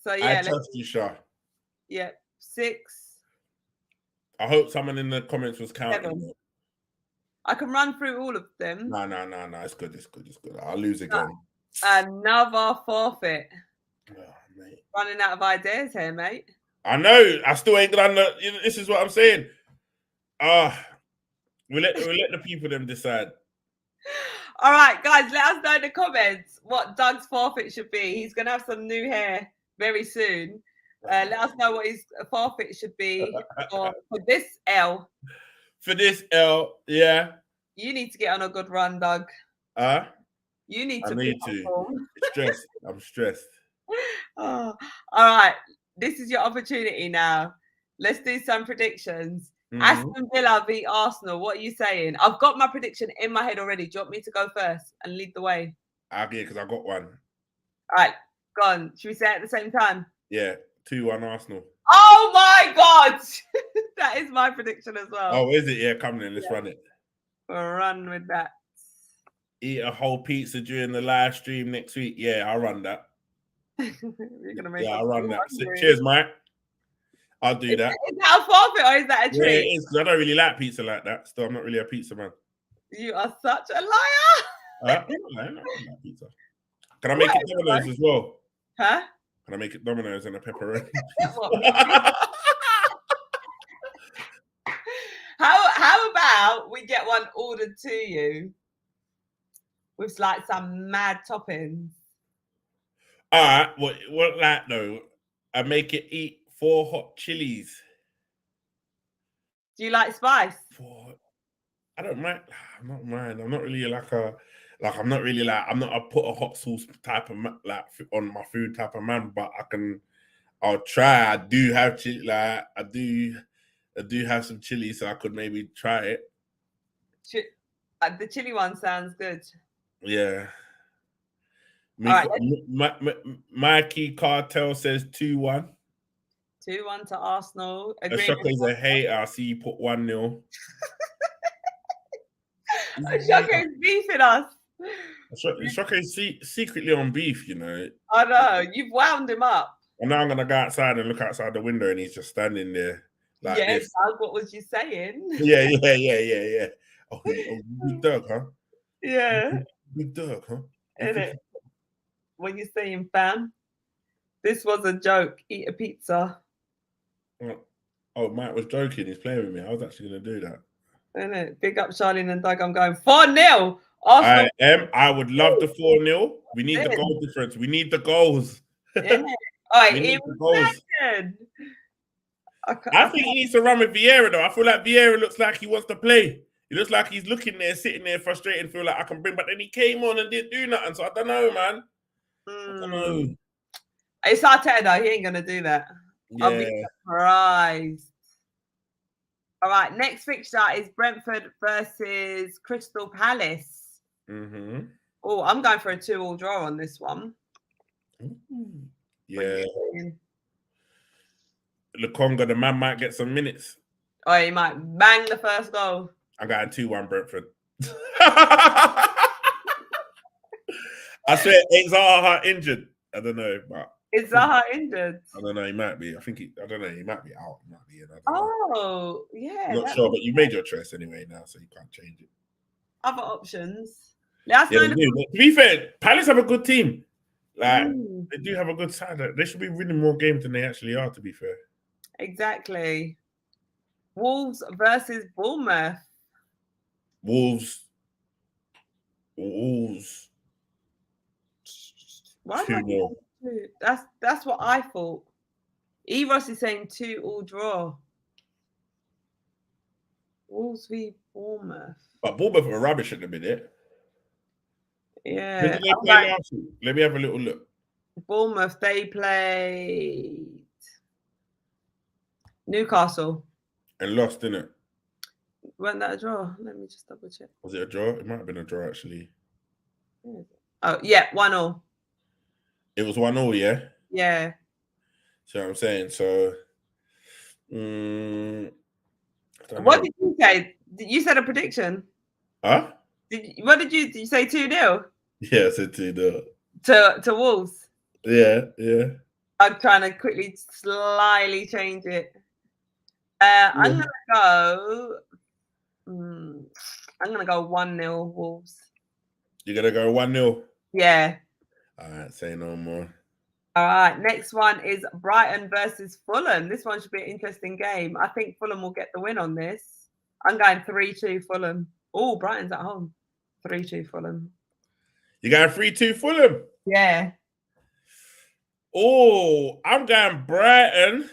So yeah, I trust you, Char. Yeah, 6. I hope someone in the comments was counting. 7. I can run through all of them. No. It's good. I'll lose again. Another forfeit. Oh, mate. Running out of ideas here, mate. I know. I still ain't done the. This is what I'm saying. We'll let the people them decide. All right, guys, let us know in the comments what Doug's forfeit should be. He's going to have some new hair very soon. Let us know what his forfeit should be for this L. For this L, yeah. You need to get on a good run, Doug. You need to. I'm stressed. Oh, all right. This is your opportunity now. Let's do some predictions. Mm-hmm. Aston Villa v Arsenal. What are you saying? I've got my prediction in my head already. Do you want me to go first and lead the way? Okay, because I got one. All right, go on. Should we say it at the same time? Yeah, 2-1 Arsenal. Oh my God! That is my prediction as well. Oh, is it? Yeah, come then. Let's run it. We'll run with that. Eat a whole pizza during the live stream next week. Yeah, I'll run that. You're gonna make I'll run that. So, cheers, Mike. I'll do that. Is that a forfeit or is that a treat? Yeah, it is, because I don't really like pizza like that. So I'm not really a pizza man. You are such a liar. I don't like pizza. Can I make it Domino's as well? Huh? Can I make it Domino's and a pepperoni? How about we get one ordered to you with like some mad toppings? All right, what like though? I make it eat 4 hot chilies. Do you like spice? I don't mind. I'm not mind. I'm not really I'm not a put a hot sauce type of on my food type of man, but I'll try. I do have chili, I do have some chili, so I could maybe try it. The chili one sounds good. Yeah. All right. Mikey Cartel says 2-1. 2-1 to Arsenal. Ashoka's a hater. I see you put 1-0. Ashoka's beefing us. Ashoka's secretly on beef, you know. I know. You've wound him up. And now I'm going to go outside and look outside the window and he's just standing there like this. Doug, what was you saying? Yeah. Oh, big dog, huh? Yeah. Big dog, huh? Isn't it? What you saying, fam? This was a joke. Eat a pizza. Oh, Mike was joking. He's playing with me. I was actually going to do that. Isn't it? Big up Charlene and Doug. I'm going 4-0. Arsenal. I would love the 4-0. We need the goal difference. We need the goals. All right, I think he needs to run with Vieira, though. I feel like Vieira looks like he wants to play. He looks like he's looking there, sitting there, frustrated, feel like I can bring. But then he came on and didn't do nothing. So I don't know, man. I don't know. It's Arteta though. He ain't gonna do that. Yeah. I'll be surprised. All right, next fixture is Brentford versus Crystal Palace. Oh, I'm going for a 2-2 draw on this one. Yeah. Lukonga, the man might get some minutes. Oh, he might bang the first goal. I'm going 2-1 Brentford. I swear, ain't Zaha injured? I don't know, but is Zaha injured? I don't know. He might be. I think I don't know. He might be out. He might be in. Yeah. Not sure, but you made your choice anyway now, so you can't change it. Other options. Let us know. To be fair, Palace have a good team. Like they do have a good side. They should be winning more games than they actually are. To be fair. Exactly. Wolves versus Bournemouth. Wolves. Why 2-0. That's what I thought. Eros is saying 2-2 draw. Wolves v Bournemouth. But Bournemouth are rubbish at the minute. Yeah. Who did they play last week? Let me have a little look. Bournemouth, they played Newcastle. And lost, didn't it? Wasn't that a draw? Let me just double check. Was it a draw? It might have been a draw, actually. Oh, yeah, 1-1. It was 1-1, yeah? Yeah. So I'm saying, so... what did you say? You said a prediction. Huh? Did you say 2-0? Yeah, I said 2-0. To Wolves? Yeah. I'm trying to quickly, slyly change it. I'm gonna go 1-0 Wolves. You're gonna go 1-0? Yeah. All right, say no more. All right, next one is Brighton versus Fulham. This one should be an interesting game. I think Fulham will get the win on this. I'm going 3-2 Fulham. Oh, Brighton's at home. 3-2 Fulham. You going 3-2 Fulham? Yeah. Oh, I'm going Brighton.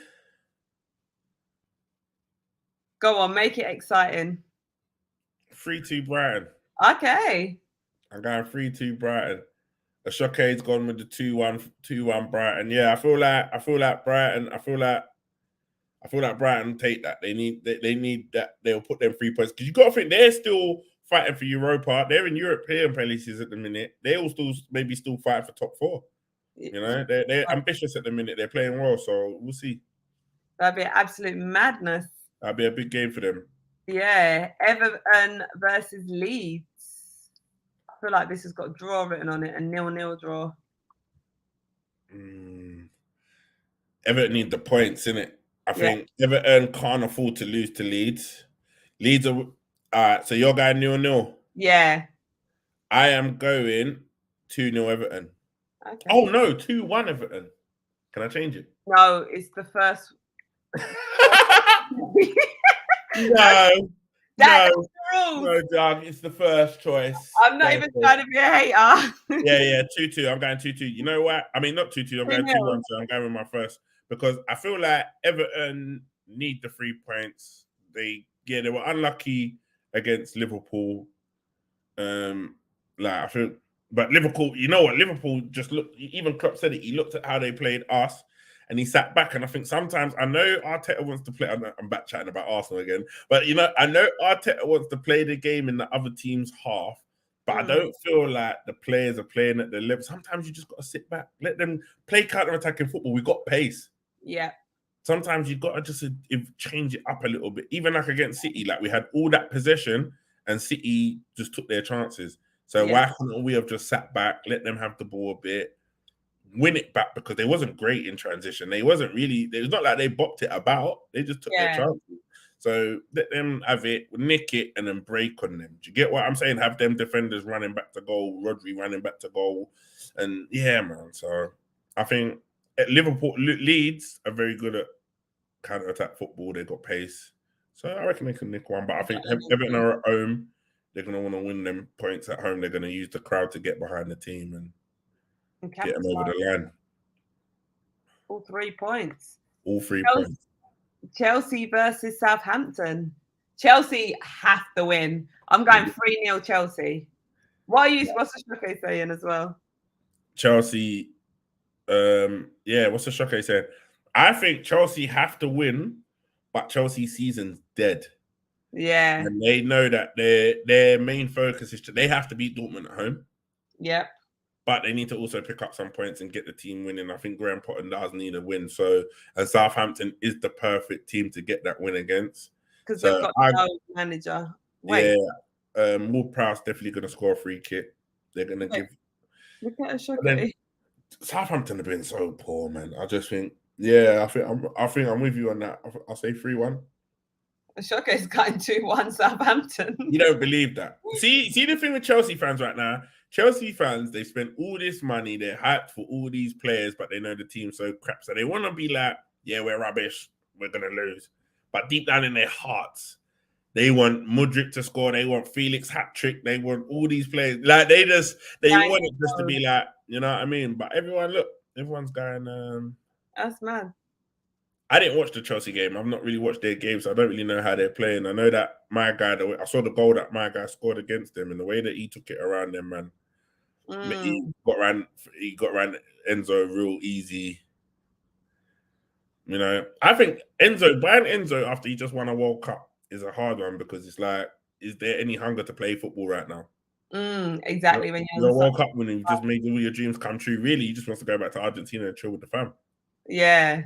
Go on, make it exciting. 3-2 Brighton. Okay. I'm going 3-2 Brighton. Ashoke's gone with the 2-1 Brighton. Yeah, I feel like Brighton. I feel like Brighton take that. They need that. They'll put them 3 points because you got to think they're still fighting for Europa. They're in European places at the minute. They all still fight for top 4. You know, they're ambitious at the minute. They're playing well, so we'll see. That'd be absolute madness. That'd be a big game for them. Yeah, Everton versus Leeds. I feel like this has got draw written on it, a 0-0 draw. Everton need the points, innit? I think Everton can't afford to lose to Leeds. Leeds are all right. So you're going 0-0. Yeah. I am going 2-0 Everton. Okay. Oh no, 2-1 Everton. Can I change it? No, it's the first. No, Doug, it's the first choice. I'm not even trying to be a hater. Yeah, 2-2. I'm going 2-2. You know what? I mean, not 2-2. I'm going 2-1. So I'm going with my first because I feel like Everton need the 3 points. They were unlucky against Liverpool. I feel, but Liverpool, you know what? Liverpool just looked. Even Klopp said it. He looked at how they played us. And he sat back, and I think sometimes I know Arteta wants to play. I'm back chatting about Arsenal again, but I know Arteta wants to play the game in the other team's half, but I don't feel like the players are playing at the level. Sometimes you just got to sit back, let them play counter-attacking football. We got pace. Yeah. Sometimes you got to just change it up a little bit. Even like against City, like we had all that possession, and City just took their chances. So why couldn't we have just sat back, let them have the ball a bit? Win it back because they wasn't great in transition. It was not like they bopped it about. They just took their chances. So let them have it, nick it, and then break on them. Do you get what I'm saying? Have them defenders running back to goal, Rodri running back to goal. And yeah, man. So I think Leeds are very good at counter-attack football. They've got pace. So I reckon they can nick one. But I think Everton are at home. They're going to want to win them points at home. They're going to use the crowd to get behind the team and get them over the line. All 3 points. All 3 points. Chelsea versus Southampton. Chelsea have to win. I'm going 3-0 Chelsea. What's the Shoke saying as well? Chelsea, what's the Shoke saying? I think Chelsea have to win, but Chelsea's season's dead. Yeah. And they know that their main focus is they have to beat Dortmund at home. Yep. But they need to also pick up some points and get the team winning. I think Graham Potter does need a win. So, and Southampton is the perfect team to get that win against. Because they've got no manager. Wait. Yeah. Ward-Prowse definitely going to score a free kick. They're going to give. Look at Shoke. Southampton have been so poor, man. I just think, I think I'm with you on that. I'll say 3-1. Shoke's gotten 2-1 Southampton. You don't believe that. See the thing with Chelsea fans right now. Chelsea fans, they spend all this money, they're hyped for all these players, but they know the team's so crap. So they want to be like, yeah, we're rubbish, we're going to lose. But deep down in their hearts, they want Mudryk to score, they want Felix hat-trick, they want all these players. Like, they want it just to be like, you know what I mean? But everyone's going... That's mad. I didn't watch the Chelsea game. I've not really watched their games, so I don't really know how they're playing. I know that my guy, I saw the goal that my guy scored against them, and the way that he took it around them, man. He got around Enzo real easy. You know, I think buying Enzo after he just won a World Cup is a hard one because it's like, is there any hunger to play football right now? Exactly. When you're a World Cup winner, you've just made all your dreams come true. Really, you just want to go back to Argentina and chill with the fam. Yeah.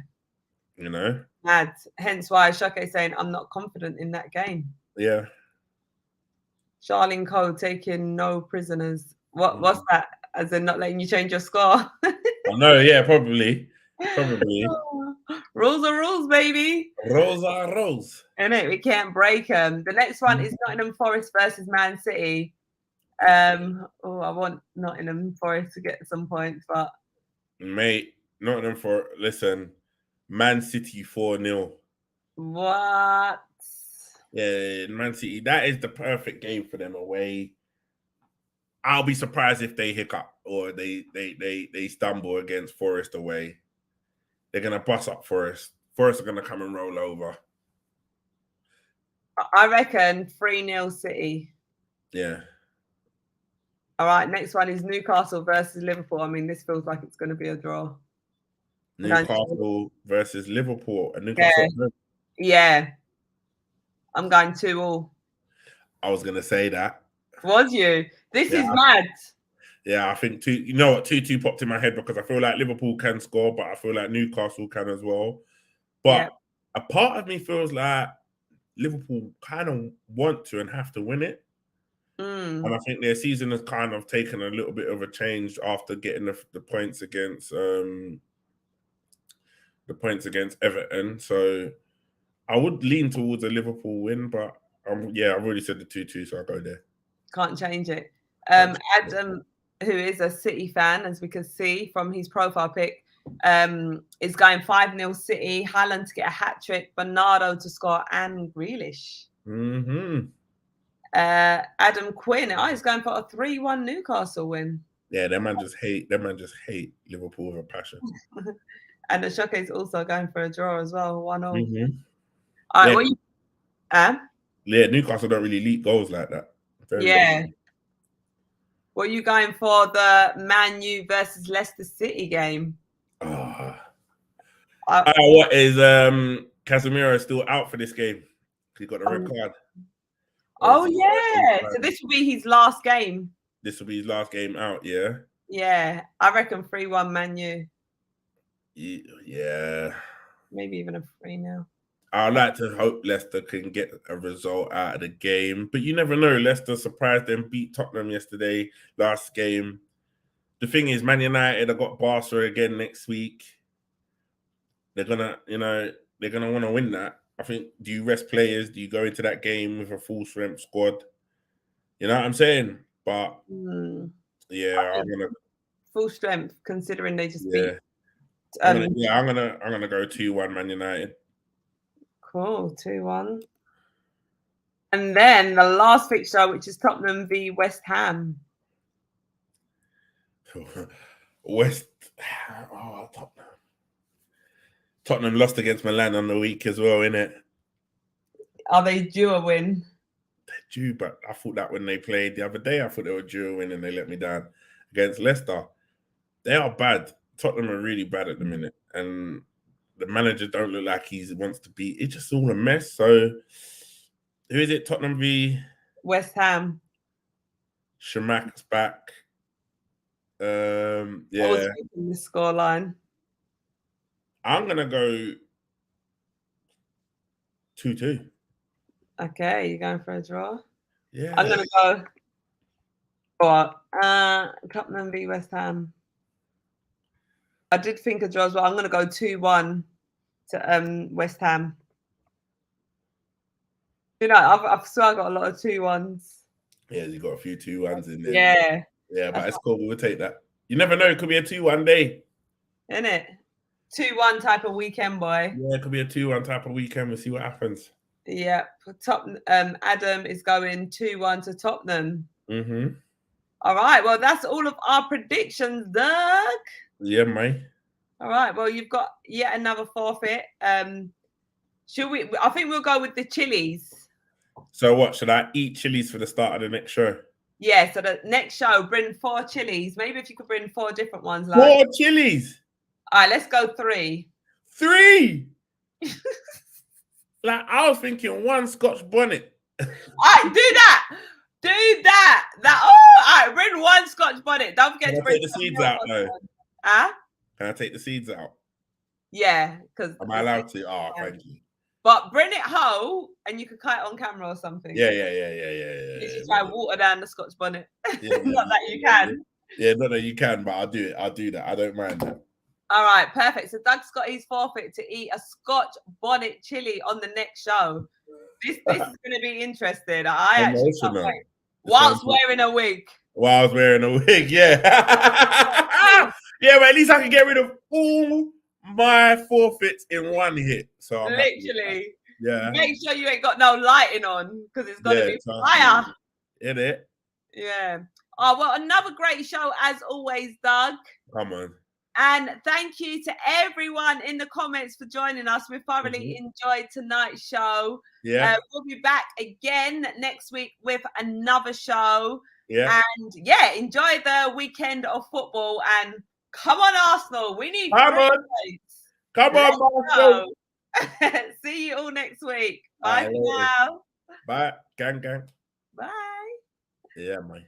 You know? Mad. Hence why Shoke saying I'm not confident in that game. Yeah. Charlene Cole taking no prisoners. What's that? As in not letting you change your score? No, yeah, probably. Rules are rules, baby. Rules are rules. Innit? We can't break them. The next one is Nottingham Forest versus Man City. I want Nottingham Forest to get some points, but mate, Nottingham Forest. Listen, Man City 4-0. What? Yeah, Man City. That is the perfect game for them away. I'll be surprised if they hiccup or they stumble against Forest away. They're gonna bust up Forest. Forest are gonna come and roll over. I reckon 3-0 City. Yeah. All right, next one is Newcastle versus Liverpool. I mean, this feels like it's going to be a draw. Newcastle versus Liverpool. And Newcastle. Yeah. I'm going 2-2. I was going to say that. Was you? This is mad. Yeah, I think 2-2 popped in my head because I feel like Liverpool can score, but I feel like Newcastle can as well. But a part of me feels like Liverpool kind of want to and have to win it. And I think their season has kind of taken a little bit of a change after getting the points against Everton. So I would lean towards a Liverpool win, but I've already said the 2-2, so I'll go there. Can't change it. Adam, who is a City fan, as we can see from his profile pic, is going 5-0 City. Haaland to get a hat-trick, Bernardo to score, and Grealish. Adam Quinn, he's going for a 3-1 Newcastle win. Yeah, that man just hate Liverpool with a passion. And the Shoke is also going for a draw as well, 1-0. All right, Newcastle don't really leak goals like that. What are you going for the Man U versus Leicester City game? What is Casemiro still out for this game? He got a red card. So this will be his last game. This will be his last game out, yeah? Yeah, I reckon 3-1 Man U. Yeah. Maybe even a 3-0. I'd like to hope Leicester can get a result out of the game, but you never know. Leicester surprised them, beat Tottenham yesterday, last game. The thing is, Man United have got Barca again next week. They're gonna want to win that. I think, do you rest players? Do you go into that game with a full strength squad? You know what I'm saying? But I'm gonna full strength considering they just beat. I'm gonna go 2-1 Man United. Cool, 2-1. And then the last fixture, which is Tottenham v West Ham. Tottenham lost against Milan on the week as well, innit? Are they due a win? They're due, but I thought that when they played the other day, I thought they were due a win and they let me down against Leicester. They are bad. Tottenham are really bad at the minute. And the manager don't look like he wants to be. It's just all a mess. So who is it? Tottenham v West Ham. Shamak's back. Yeah. I was thinking the scoreline. I'm gonna go 2-2. Okay, you're going for a draw? Yeah. I'm gonna go what? Tottenham v West Ham. I did think a draw as well. I'm gonna go 2-1 to West Ham. You know, I've still got a lot of 2-1s. Yeah, you got a few 2-1s in there. Yeah. Yeah, but it's cool. We'll take that. You never know. It could be a 2-1 day. Isn't it? 2-1 type of weekend, boy. Yeah, it could be a 2-1 type of weekend. We'll see what happens. Yeah. Adam is going 2-1 to Tottenham. Mm-hmm. All right. Well, that's all of our predictions, Doug. Yeah, mate. All right. Well, you've got yet another forfeit. Should we? I think we'll go with the chilies. So what? Should I eat chilies for the start of the next show? Yeah. So the next show, bring 4 chilies. Maybe if you could bring 4 different ones. 4 chilies. All right. Let's go 3. 3. Like I was thinking 1 Scotch bonnet. All right. Do that. Do that. All right. Bring 1 Scotch bonnet. Don't forget to bring the seeds out though. Huh? Can I take the seeds out? Yeah. Because am I allowed to? Oh, thank you. But bring it whole and you could cut it on camera or something. Yeah. You try and water down the Scotch bonnet. Yeah, Not that you can. Yeah, not that you can, but I'll do it. I'll do that. I don't mind that. All right, perfect. So Doug's got his forfeit to eat a Scotch bonnet chili on the next show. This is going to be interesting. I actually can't wait. Whilst wearing a wig. While I was wearing a wig, yeah. Yeah, but at least I can get rid of all my forfeits in one hit. So I'm literally. Yeah. Make sure you ain't got no lighting on because it's going to be fire. In it. Yeah. Oh, well, another great show as always, Doug. Come on. And thank you to everyone in the comments for joining us. We thoroughly enjoyed tonight's show. Yeah. We'll be back again next week with another show. Yeah. And yeah, enjoy the weekend of football. And come on, Arsenal. We need Come on. Come on, Arsenal. See you all next week. Bye for now. Bye. Gang. Bye. Yeah, man.